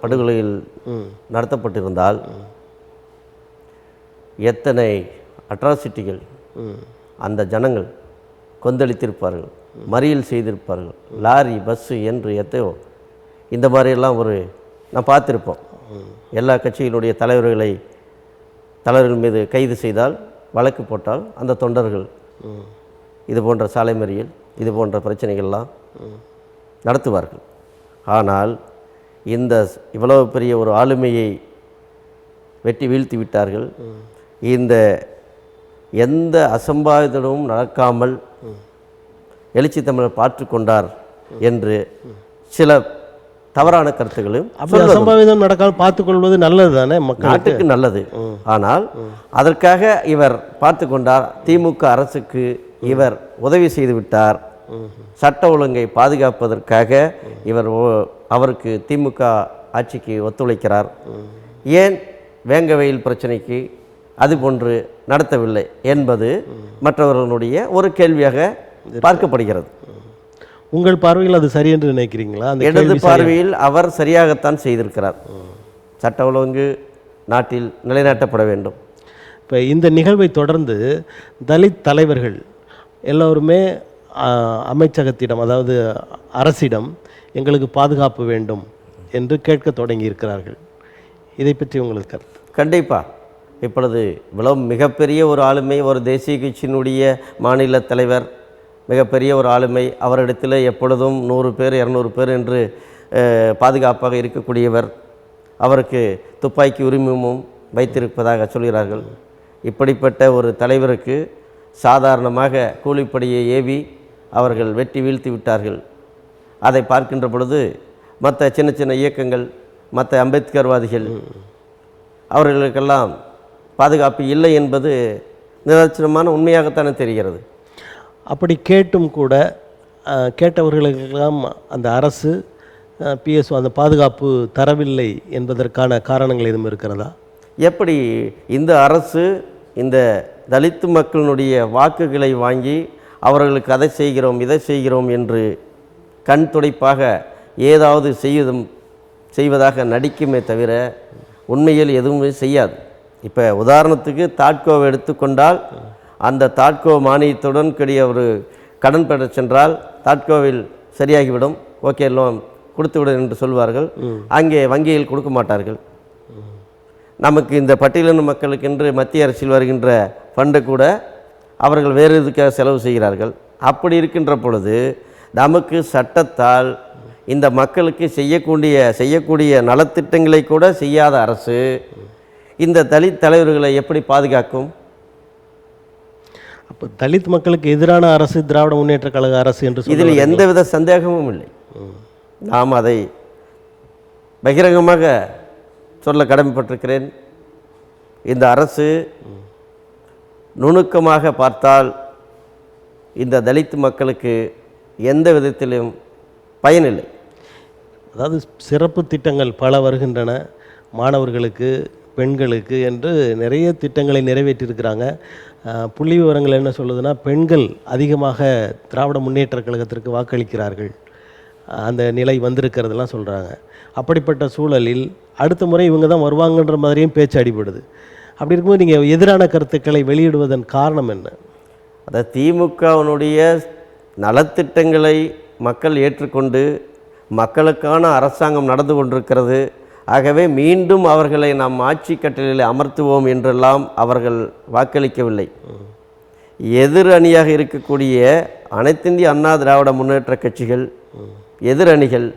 படுகொலையில் நடத்தப்பட்டிருந்தால் எத்தனை அட்ராசிட்டிகள் அந்த ஜனங்கள் கொந்தளித்திருப்பார்கள், மறியல் செய்திருப்பார்கள். லாரி, பஸ்ஸு என்று எத்தையோ இந்த மாதிரியெல்லாம் நான் பார்த்துருப்போம். எல்லா கட்சியினுடைய தலைவர்கள் மீது கைது செய்தால், வழக்கு போட்டால் அந்த தொண்டர்கள் இது போன்ற சாலை மறியல், இது போன்ற பிரச்சனைகள்லாம் நடத்துவார்கள். ஆனால் இவ்வளவு பெரிய ஒரு ஆளுமையை வெட்டி வீழ்த்தி விட்டார்கள். இந்த எந்த அசம்பாவிதமும் நடக்காமல் எழுச்சி தமிழர் பார்த்து கொண்டார் என்று சில தவறான கருத்துக்களும். அசம்பாவிதம் நடக்காமல் பார்த்துக்கொள்வது நல்லது தானே, நாட்டுக்கு நல்லது. ஆனால் அதற்காக இவர் பார்த்து கொண்டார். திமுக அரசுக்கு இவர் உதவி செய்து விட்டார். சட்ட ஒழுங்கை பாதுகாப்பதற்காக அவருக்கு திமுக ஆட்சிக்கு ஒத்துழைக்கிறார். ஏன் வேங்கவயல் பிரச்சனைக்கு அதுபோன்று நடத்தவில்லை என்பது மற்றவர்களுடைய ஒரு கேள்வியாக பார்க்கப்படுகிறது. உங்கள் பார்வையில் அது சரி என்று நினைக்கிறீங்களா? எனது பார்வையில் அவர் சரியாகத்தான் செய்திருக்கிறார். சட்ட ஒழுங்கு நாட்டில் நிலைநாட்டப்பட வேண்டும். இப்போ இந்த நிகழ்வை தொடர்ந்து தலித் தலைவர்கள் எல்லோருமே அமைச்சகத்திடம், அதாவது அரசிடம் எங்களுக்கு பாதுகாப்பு வேண்டும் என்று கேட்க தொடங்கி இருக்கிறார்கள். இதை பற்றி உங்களுக்கு கருத்து? கண்டிப்பாக. இப்பொழுது இவ்வளவு மிகப்பெரிய ஒரு ஆளுமை, ஒரு தேசிய கட்சியினுடைய மாநில தலைவர், மிகப்பெரிய ஒரு ஆளுமை, அவரிடத்தில் எப்பொழுதும் 100 பேர் 200 பேர் என்று பாதுகாப்பாக இருக்கக்கூடியவர், அவருக்கு துப்பாக்கி உரிமமும் வைத்திருப்பதாக சொல்கிறார்கள். இப்படிப்பட்ட ஒரு தலைவருக்கு சாதாரணமாக கூலிப்படையை ஏவி அவர்கள் வெட்டி வீழ்த்தி விட்டார்கள். அதை பார்க்கின்ற பொழுது மற்ற சின்ன சின்ன இயக்கங்கள், மற்ற அம்பேத்கர்வாதிகள் அவர்களுக்கெல்லாம் பாதுகாப்பு இல்லை என்பது நிதர்சனமான உண்மையாகத்தானே தெரிகிறது. அப்படி கேட்டும் கூட கேட்டவர்களுக்கெல்லாம் அந்த அரசு பிஎஸ்ஓ அந்த பாதுகாப்பு தரவில்லை என்பதற்கான காரணங்கள் எதுவும் இருக்கிறதா? எப்படி இந்த அரசு இந்த தலித்து மக்களினுடைய வாக்குகளை வாங்கி அவர்களுக்கு அதை செய்கிறோம் இதை செய்கிறோம் என்று கண் துடைப்பாக ஏதாவது செய்வதாக நடிக்குமே தவிர உண்மையில் எதுவுமே செய்யாது. இப்போ உதாரணத்துக்கு தாட்கோவை எடுத்துக்கொண்டால், அந்த தாட்கோ மானியத்துடன் கூடிய ஒரு கடன் பெற சென்றால் தாட்கோவில் சரியாகிவிடும், ஓகே லோன் கொடுத்துவிடும் என்று சொல்வார்கள். அங்கே வங்கியில் கொடுக்க மாட்டார்கள். நமக்கு இந்த பட்டியலின மக்களுக்கென்று மத்திய அரசில் வருகின்ற ஃபண்டை கூட அவர்கள் வேறு இதுக்காக செலவு செய்கிறார்கள். அப்படி இருக்கின்ற பொழுது நமக்கு சட்டத்தால் இந்த மக்களுக்கு செய்யக்கூடிய நலத்திட்டங்களை கூட செய்யாத அரசு இந்த தலித் தலைவர்களை எப்படி பாதுகாக்கும்? அப்போ தலித் மக்களுக்கு எதிரான அரசு திராவிட முன்னேற்ற கழக அரசு என்று இதில் எந்தவித சந்தேகமும் இல்லை. நாம் அதை பகிரங்கமாக சொல்ல கடமைப்பட்டிருக்கிறேன். இந்த அரசு நுணுக்கமாக பார்த்தால் இந்த தலித் மக்களுக்கு எந்த விதத்திலும் பயனில்லை. அதாவது சிறப்பு திட்டங்கள் பல வருகின்றன, மாணவர்களுக்கு, பெண்களுக்கு என்று நிறைய திட்டங்களை நிறைவேற்றியிருக்கிறாங்க. புள்ளி விவரங்கள் என்ன சொல்லுதுன்னா, பெண்கள் அதிகமாக திராவிட முன்னேற்ற கழகத்திற்கு வாக்களிக்கிறார்கள், அந்த நிலை வந்திருக்கிறதுலாம் சொல்கிறாங்க. அப்படிப்பட்ட சூழலில் அடுத்த முறை இவங்க தான் வருவாங்கன்ற மாதிரியும் பேச்சு அடிபடுது. அப்படி இருக்கும்போது நீங்கள் எதிரான கருத்துக்களை வெளியிடுவதன் காரணம் என்ன? அதாவது திமுகவினுடைய நலத்திட்டங்களை மக்கள் ஏற்றுக்கொண்டு மக்களுக்கான அரசாங்கம் நடந்து கொண்டிருக்கிறது. ஆகவே மீண்டும் அவர்களை நாம் ஆட்சி கட்டளையில் அமர்த்துவோம் என்றெல்லாம் அவர்கள் வாக்களிக்கவில்லை. எதிர் அணியாக இருக்கக்கூடிய அனைத்திந்திய அண்ணா திராவிட முன்னேற்ற கட்சிகள் எதிரணிகள்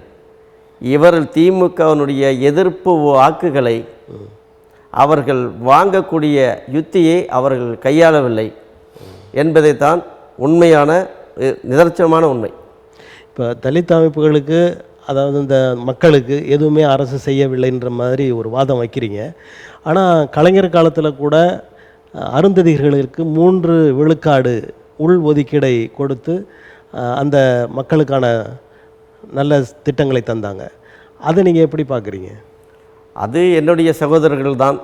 இவர்கள் திமுகவினுடைய எதிர்ப்பு வாக்குகளை அவர்கள் வாங்கக்கூடிய யுத்தியை அவர்கள் கையாளவில்லை என்பதைத்தான் உண்மையான நிதர்சனமான உண்மை. இப்போ தலித் அமைப்புகளுக்கு, அதாவது இந்த மக்களுக்கு எதுவுமே அரசு செய்யவில்லைன்ற மாதிரி ஒரு வாதம் வைக்கிறீங்க. ஆனால் கலைஞர் காலத்தில் கூட அருந்ததிகளுக்கு 3 விழுக்காடு உள் ஒதுக்கீடை கொடுத்து அந்த மக்களுக்கான நல்ல திட்டங்களை தந்தாங்க. அதை நீங்கள் எப்படி பார்க்குறீங்க? அது என்னுடைய சகோதரர்கள் தான்.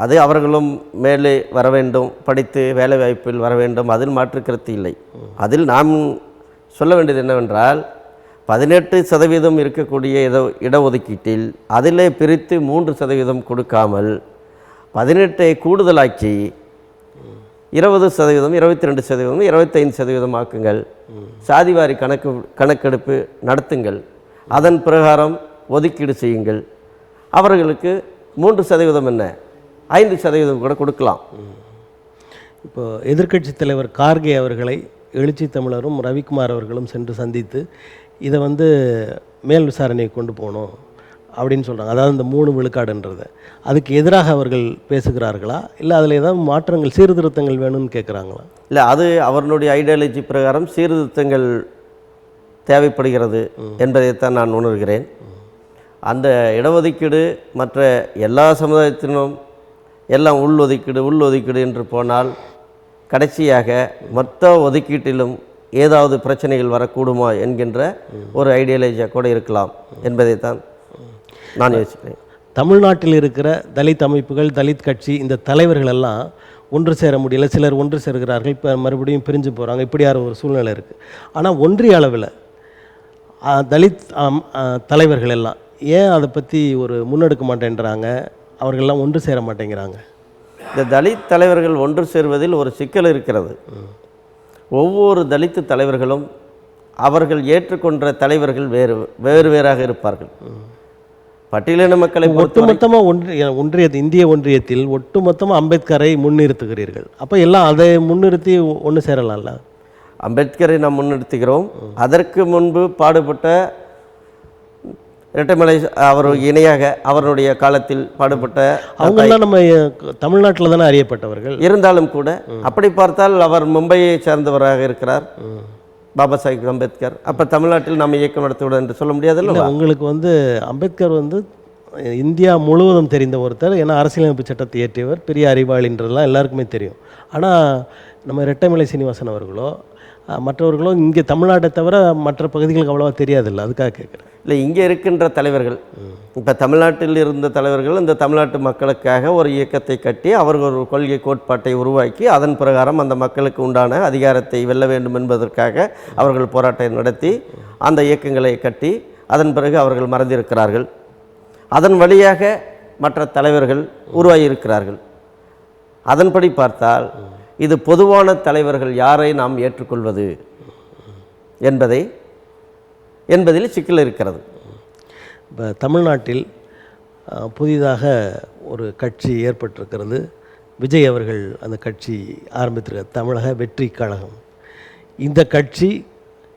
அது அவர்களும் மேலே வர வேண்டும், படித்து வேலை வாய்ப்பில் வர வேண்டும், அதில் மாற்று கருத்து இல்லை. அதில் நாம் சொல்ல வேண்டியது என்னவென்றால் 18% இருக்கக்கூடிய இடஒதுக்கீட்டில் அதிலே பிரித்து 3% கொடுக்காமல் 18 கூடுதலாக்கி 20%, 22%, 25% ஆக்குங்கள். சாதிவாரி கணக்கெடுப்பு நடத்துங்கள். அதன் பிரகாரம் ஒதுக்கீடு செய்யுங்கள். அவர்களுக்கு 3% என்ன 5% கூட கொடுக்கலாம். இப்போ எதிர்க்கட்சி தலைவர் கார்கே அவர்களை எழுச்சி தமிழரும் ரவிக்குமார் அவர்களும் சென்று சந்தித்து இதை மேல் விசாரணையை கொண்டு போகணும் அப்படின்னு சொல்கிறாங்க. அதாவது இந்த 3 விழுக்காடுன்றதை அதுக்கு எதிராக அவர்கள் பேசுகிறார்களா, இல்லை அதில் ஏதாவது மாற்றங்கள் சீர்திருத்தங்கள் வேணும்னு கேட்குறாங்களா? இல்லை, அது அவர்களுடைய ஐடியாலஜி பிரகாரம் சீர்திருத்தங்கள் தேவைப்படுகிறது என்பதைத்தான் நான் உணர்கிறேன். அந்த இடஒதுக்கீடு மற்ற எல்லா சமுதாயத்தினும் எல்லாம் உள்ஒதுக்கீடு என்று போனால் கடைசியாக மொத்த ஒதுக்கீட்டிலும் ஏதாவது பிரச்சனைகள் வரக்கூடுமா என்கின்ற ஒரு ஐடியாலஜியாக கூட இருக்கலாம் என்பதைத்தான் நான் யோசிக்கிறேன். தமிழ்நாட்டில் இருக்கிற தலித் அமைப்புகள், தலித் கட்சி, இந்த தலைவர்கள் எல்லாம் ஒன்று சேர முடியல. சிலர் ஒன்று சேர்கிறார்கள், இப்போ மறுபடியும் பிரிஞ்சு போகிறாங்க. இப்படியான ஒரு சூழ்நிலை இருக்குது. ஆனால் ஒன்றிய அளவில் தலித் தலைவர்கள் எல்லாம் ஏன் அதை பற்றி ஒரு முன்னெடுக்க மாட்டேன்றாங்க? அவர்கள்லாம் ஒன்று சேர மாட்டேங்கிறாங்க. இந்த தலித் தலைவர்கள் ஒன்று சேர்வதில் ஒரு சிக்கல் இருக்கிறது. ஒவ்வொரு தலித்து தலைவர்களும் அவர்கள் ஏற்றுக்கொண்ட தலைவர்கள் வேறாக இருப்பார்கள். பட்டியலின மக்களை ஒட்டுமொத்தமாக இந்திய ஒன்றியத்தில் ஒட்டுமொத்தமாக அம்பேத்கரை முன்னிறுத்துகிறீர்கள். அப்போ எல்லாம் அதை முன்னிறுத்தி ஒன்று சேரலாம்ல? அம்பேத்கரை நாம் முன்னிறுத்துகிறோம். அதற்கு முன்பு பாடுபட்ட இரட்டைமலை அவர் இணையாக அவருடைய காலத்தில் பாடுபட்ட அவங்கெல்லாம் நம்ம தமிழ்நாட்டில் தானே அறியப்பட்டவர்கள். இருந்தாலும் கூட அப்படி பார்த்தால் அவர் மும்பையை சார்ந்தவராக இருக்கிறார், பாபா சாஹிப் அம்பேத்கர். அப்போ தமிழ்நாட்டில் நம்ம இயக்கம் நடத்திவிட என்று சொல்ல முடியாதுல்ல. உங்களுக்கு அம்பேத்கர் இந்தியா முழுவதும் தெரிந்த ஒருத்தர். ஏன்னா அரசியலமைப்பு சட்டத்தை இயற்றியவர், பெரிய அறிவாளின்றதெல்லாம் எல்லாருக்குமே தெரியும். ஆனால் நம்ம இரட்டைமலை சீனிவாசன் அவர்களோ மற்றவர்களோ இங்கே தமிழ்நாட்டை தவிர மற்ற பகுதிகளுக்கு அவ்வளோவா தெரியாதில்லை. அதுக்காக கேட்குறேன். இல்லை, இங்கே இருக்கின்ற தலைவர்கள், இப்போ தமிழ்நாட்டில் இருந்த தலைவர்கள் இந்த தமிழ்நாட்டு மக்களுக்காக ஒரு இயக்கத்தை கட்டி அவர்கள் ஒரு கொள்கை கோட்பாட்டை உருவாக்கி அதன் பிரகாரம் அந்த மக்களுக்கு உண்டான அதிகாரத்தை வெல்ல வேண்டும் என்பதற்காக அவர்கள் போராட்டம் நடத்தி அந்த இயக்கங்களை கட்டி அதன் பிறகு அவர்கள் மறைந்திருக்கிறார்கள். அதன் வழியாக மற்ற தலைவர்கள் உருவாகியிருக்கிறார்கள். அதன்படி பார்த்தால் இது பொதுவான தலைவர்கள் யாரை நாம் ஏற்றுக்கொள்வது என்பதில் சிக்கல் இருக்கிறது. இப்போ தமிழ்நாட்டில் புதிதாக ஒரு கட்சி ஏற்பட்டிருக்கிறது. விஜய் அவர்கள் அந்த கட்சி ஆரம்பித்திருக்க தமிழக வெற்றி கழகம். இந்த கட்சி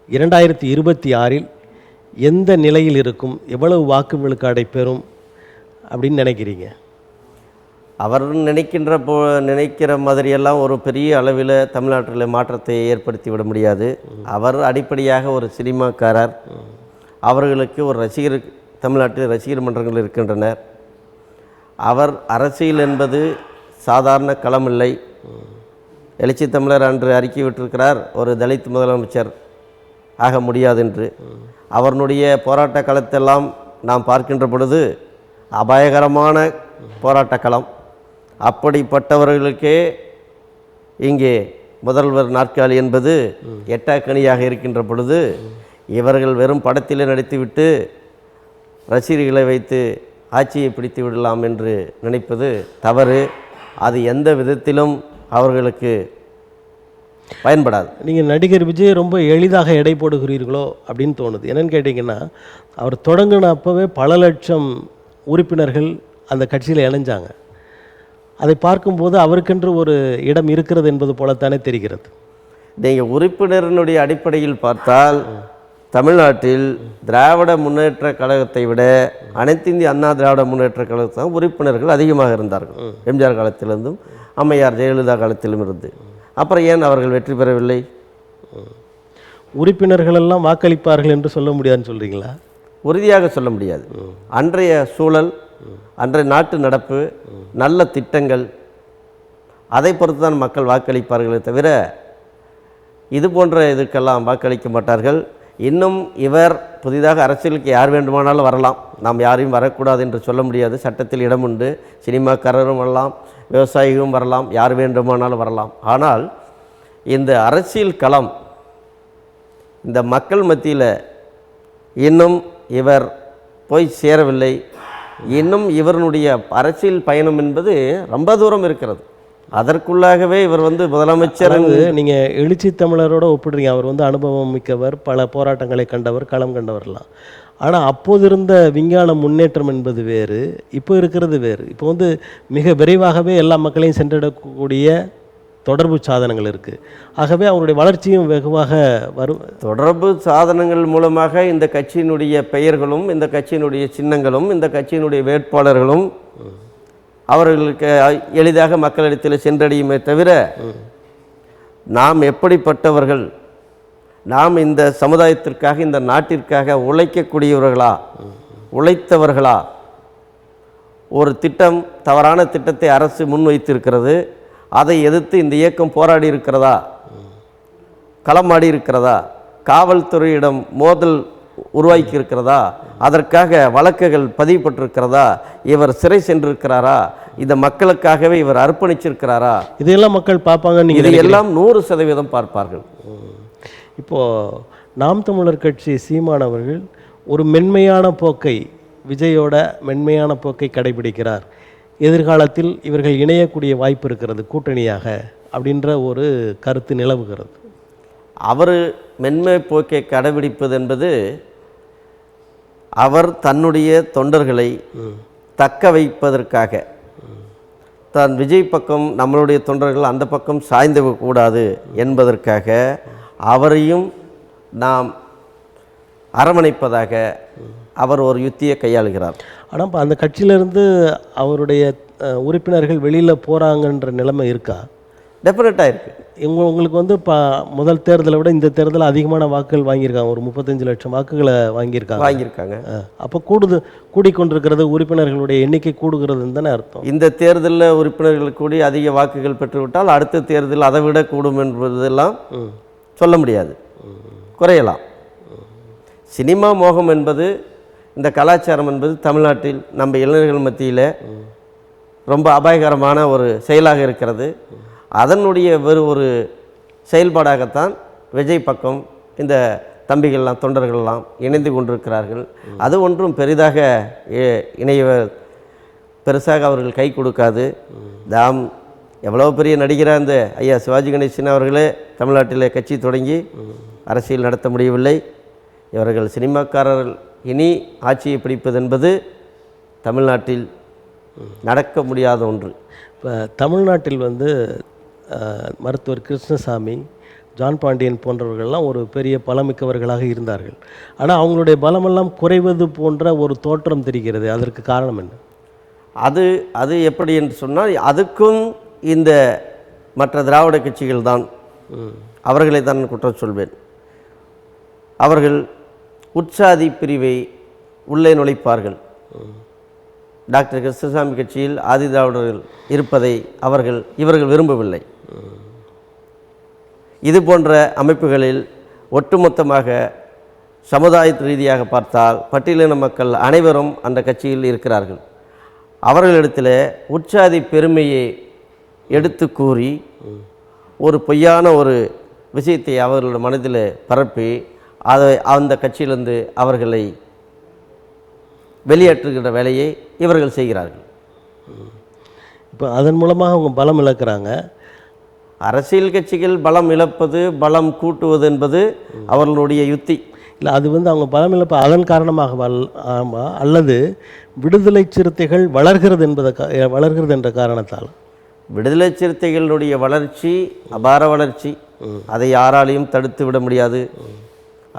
2026இல் எந்த நிலையில் இருக்கும், எவ்வளவு வாக்கு விழுக்காடை பெறும் அப்படின்னு நினைக்கிறீங்க? அவர் நினைக்கிற மாதிரியெல்லாம் ஒரு பெரிய அளவில் தமிழ்நாட்டில் மாற்றத்தை ஏற்படுத்தி விட முடியாது. அவர் அடிப்படையாக ஒரு சினிமாக்காரர். அவர்களுக்கு ஒரு தமிழ்நாட்டில் ரசிகர் மன்றங்கள் இருக்கின்றனர். அவர் அரசியல் என்பது சாதாரண களமில்லை. எழுச்சி தமிழர் அன்று அறிக்கை விட்டிருக்கிறார், ஒரு தலித் முதலமைச்சர் ஆக முடியாது என்று. அவருடைய போராட்ட களத்தெல்லாம் நாம் பார்க்கின்ற பொழுது அபாயகரமான போராட்ட களம். அப்படிப்பட்டவர்களுக்கே இங்கே முதல்வர் நாற்காலி என்பது எட்டாக்கணியாக இருக்கின்ற பொழுது இவர்கள் வெறும் படத்திலே நடித்துவிட்டு ரசிகர்களை வைத்து ஆட்சியை பிடித்து விடலாம் என்று நினைப்பது தவறு. அது எந்த விதத்திலும் அவர்களுக்கு பயன்படாது. நீங்கள் நடிகர் விஜய் ரொம்ப எளிதாக எடை போடுகிறீர்களோ அப்படின்னு தோணுது. என்னென்னு கேட்டிங்கன்னா, அவர் தொடங்கின அப்போவே பல லட்சம் உறுப்பினர்கள் அந்த கட்சியில் இணைஞ்சாங்க. அதை பார்க்கும்போது அவருக்கென்று ஒரு இடம் இருக்கிறது என்பது போலத்தானே தெரிகிறது. நீங்கள் உறுப்பினரினுடைய அடிப்படையில் பார்த்தால் தமிழ்நாட்டில் திராவிட முன்னேற்ற கழகத்தை விட அனைத்து இந்திய அண்ணா திராவிட முன்னேற்ற கழகத்தான் உறுப்பினர்கள் அதிகமாக இருந்தார்கள். எம்ஜிஆர் காலத்திலிருந்தும் அம்மையார் ஜெயலலிதா காலத்திலும் இருந்து. அப்புறம் ஏன் அவர்கள் வெற்றி பெறவில்லை? உறுப்பினர்கள் எல்லாம் வாக்களிப்பார்கள் என்று சொல்ல முடியாதுன்னு சொல்கிறீங்களா? உறுதியாக சொல்ல முடியாது. அன்றைய சூழல், அன்றைய நாட்டு நடப்பு, நல்ல திட்டங்கள், அதை பொறுத்து தான் மக்கள் வாக்களிப்பார்களே தவிர இது போன்ற இதுக்கெல்லாம் வாக்களிக்க மாட்டார்கள். இன்னும் இவர் புதிதாக அரசியலுக்கு யார் வேண்டுமானாலும் வரலாம், நாம் யாரையும் வரக்கூடாது என்று சொல்ல முடியாது. சட்டத்தில் இடம் உண்டு. சினிமாக்காரரும் வரலாம், விவசாயிகளும் வரலாம், யார் வேண்டுமானாலும் வரலாம். ஆனால் இந்த அரசியல் களம் இந்த மக்கள் மத்தியில் இன்னும் இவர் போய் சேரவில்லை. இன்னும் இவருடைய அரசியல் பயணம் என்பது ரொம்ப தூரம் இருக்கிறது. அதற்குள்ளாகவே இவர் முதலமைச்சர். நீங்கள் எழுச்சி தமிழரோட ஒப்பிடுறீங்க. அவர் அனுபவம் மிக்கவர், பல போராட்டங்களை கண்டவர், களம் கண்டவர்லாம். ஆனால் அப்போது இருந்த விஞ்ஞான முன்னேற்றம் என்பது வேறு, இப்போ இருக்கிறது வேறு. இப்போ மிக விரைவாகவே எல்லா மக்களையும் சென்றடக்கூடிய தொடர்பு சாதனங்கள் இருக்குது. ஆகவே அவருடைய வளர்ச்சியும் வெகுவாக வரும். தொடர்பு சாதனங்கள் மூலமாக இந்த கட்சியினுடைய பெயர்களும், இந்த கட்சியினுடைய சின்னங்களும், இந்த கட்சியினுடைய வேட்பாளர்களும் அவர்களுக்கு எளிதாக மக்களிடத்தில் சென்றடையுமே தவிர நாம் எப்படிப்பட்டவர்கள், நாம் இந்த சமுதாயத்திற்காக, இந்த நாட்டிற்காக உழைக்கக்கூடியவர்களா, உழைத்தவர்களா? ஒரு திட்டம், தவறான திட்டத்தை அரசு முன்வைத்திருக்கிறது, அதை எதிர்த்து இந்த இயக்கம் போராடி இருக்கிறதா, களமாடி இருக்கிறதா, காவல்துறையிடம் மோதல் உருவாக்கி இருக்கிறதா, அதற்காக வழக்குகள் பதிவுபட்டிருக்கிறதா, இவர் சிறை சென்றிருக்கிறாரா, இந்த மக்களுக்காகவே இவர் அர்ப்பணிச்சிருக்கிறாரா, இதையெல்லாம் மக்கள் பார்ப்பாங்க. இதையெல்லாம் 100% பார்ப்பார்கள். இப்போது நாம் தமிழர் கட்சி சீமான் அவர்கள் ஒரு மென்மையான போக்கை, விஜயோட மென்மையான போக்கை கடைபிடிக்கிறார். எதிர்காலத்தில் இவர்கள் இணையக்கூடிய வாய்ப்பு இருக்கிறது கூட்டணியாக அப்படின்ற ஒரு கருத்து நிலவுகிறது. அவர் மென்மை போக்கை கடைபிடிப்பது என்பது அவர் தன்னுடைய தொண்டர்களை தக்க வைப்பதற்காக, தான் விஜய் பக்கம் நம்மளுடைய தொண்டர்கள் அந்த பக்கம் சாய்ந்து கூடாது என்பதற்காக அவரையும் நாம் அரவணைப்பதாக அவர் ஒரு யுத்தியை கையாளுகிறார். ஆனால் இப்போ அந்த கட்சியிலேருந்து அவருடைய உறுப்பினர்கள் வெளியில் போகிறாங்கன்ற நிலைமை இருக்கா? டெஃபினட்டாக இருக்குது. உங்களுக்கு இப்போ முதல் தேர்தலை விட இந்த தேர்தலில் அதிகமான வாக்குகள் வாங்கியிருக்காங்க. ஒரு 35 லட்சம் வாக்குகளை வாங்கியிருக்காங்க. அப்போ கூடிக்கொண்டிருக்கிறது, உறுப்பினர்களுடைய எண்ணிக்கை கூடுகிறதுன்னு தானே அர்த்தம். இந்த தேர்தலில் உறுப்பினர்கள் கூடி அதிக வாக்குகள் பெற்றுவிட்டால் அடுத்த தேர்தல் அதை விட கூடும் என்பதெல்லாம் சொல்ல முடியாது, குறையலாம். சினிமா மோகம் என்பது, இந்த கலாச்சாரம் என்பது தமிழ்நாட்டில் நம்ம இளைஞர்கள் மத்தியில் ரொம்ப அபாயகரமான ஒரு செயலாக இருக்கிறது. அதனுடைய வெறும் ஒரு செயல்பாடாகத்தான் விஜய் பக்கம் இந்த தம்பிகள்லாம், தொண்டர்கள்லாம் இணைந்து கொண்டிருக்கிறார்கள். அது ஒன்றும் பெரிதாக பெருசாக அவர்கள் கை கொடுக்காது. தாம் எவ்வளோ பெரிய நடிகராக இந்த ஐயா சிவாஜி கணேசன் அவர்களே தமிழ்நாட்டில் கட்சி தொடங்கி அரசியல் நடத்த முடியவில்லை. இவர்கள் சினிமாக்காரர்கள் இனி ஆட்சியை பிடிப்பது என்பது தமிழ்நாட்டில் நடக்க முடியாத ஒன்று. இப்போ தமிழ்நாட்டில் மருத்துவர் கிருஷ்ணசாமி, ஜான் பாண்டியன் போன்றவர்கள்லாம் ஒரு பெரிய பலமிக்கவர்களாக இருந்தார்கள். ஆனால் அவங்களுடைய பலமெல்லாம் குறைவது போன்ற ஒரு தோற்றம் தெரிகிறது. அதற்கு காரணம் என்ன? அது எப்படி என்று சொன்னால், அதுக்கும் இந்த மற்ற திராவிட கட்சிகள் தான், அவர்களை தான் குற்றம் சொல்வேன். அவர்கள் உற்சாதி பிரிவை உள்ளே நுழைப்பார்கள். டாக்டர் கிருஷ்ணசாமி கட்சியில் ஆதி திராவிடர்கள் இருப்பதை இவர்கள் விரும்பவில்லை. இது போன்ற அமைப்புகளில் ஒட்டுமொத்தமாக சமுதாய ரீதியாக பார்த்தால் பட்டியலின மக்கள் அனைவரும் அந்த கட்சியில் இருக்கிறார்கள். அவர்களிடத்தில் உற்சாதி பெருமையை எடுத்து கூறி ஒரு பொய்யான ஒரு விஷயத்தை அவர்களோட மனதில் பரப்பி அதை அந்த கட்சியிலிருந்து அவர்களை வெளியேற்றுகின்ற வேலையை இவர்கள் செய்கிறார்கள். இப்போ அதன் மூலமாக அவங்க பலம் இழக்கிறாங்க. அரசியல் கட்சிகள் பலம் இழப்பது, பலம் கூட்டுவது என்பது அவர்களுடைய யுத்தி இல்லை. அது அவங்க பலம் இழப்பு அதன் காரணமாக அல்லது விடுதலை சிறுத்தைகள் வளர்கிறது என்ற காரணத்தால். விடுதலை சிறுத்தைகளுடைய வளர்ச்சி அபார வளர்ச்சி. அதை யாராலையும் தடுத்து விட முடியாது.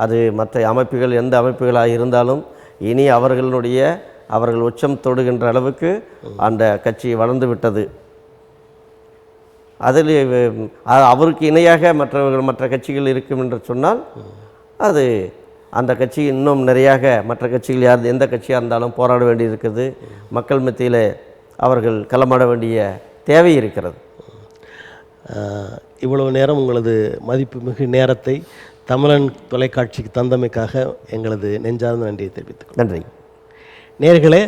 அது மற்ற அமைப்புகள் எந்த அமைப்புகளாக இருந்தாலும் இனி அவர்கள் உச்சம் தொடுகின்ற அளவுக்கு அந்த கட்சி வளர்ந்து விட்டது. அதில் அவருக்கு இணையாக மற்ற கட்சிகள் இருக்கும் என்று சொன்னால் அது அந்த கட்சி இன்னும் நிறையாக மற்ற கட்சிகள் எந்த கட்சியாக இருந்தாலும் போராட வேண்டியிருக்கிறது. மக்கள் மத்தியில் அவர்கள் களமாட வேண்டிய தேவை இருக்கிறது. இவ்வளவு நேரம் உங்களது மதிப்புமிகு நேரத்தை தமிழன் தொலைக்காட்சிக்கு தந்தமைக்காக எங்களது நெஞ்சார்ந்த நன்றியை தெரிவித்துக் நன்றி. நேயர்களே,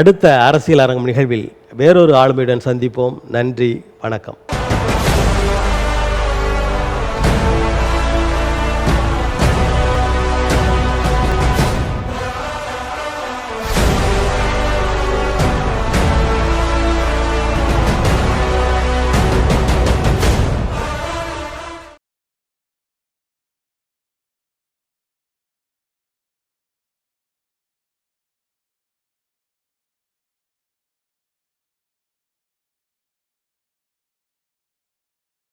அடுத்த அரசியல் அரங்கம் நிகழ்வில் வேறொரு ஆளுமையுடன் சந்திப்போம். நன்றி, வணக்கம்.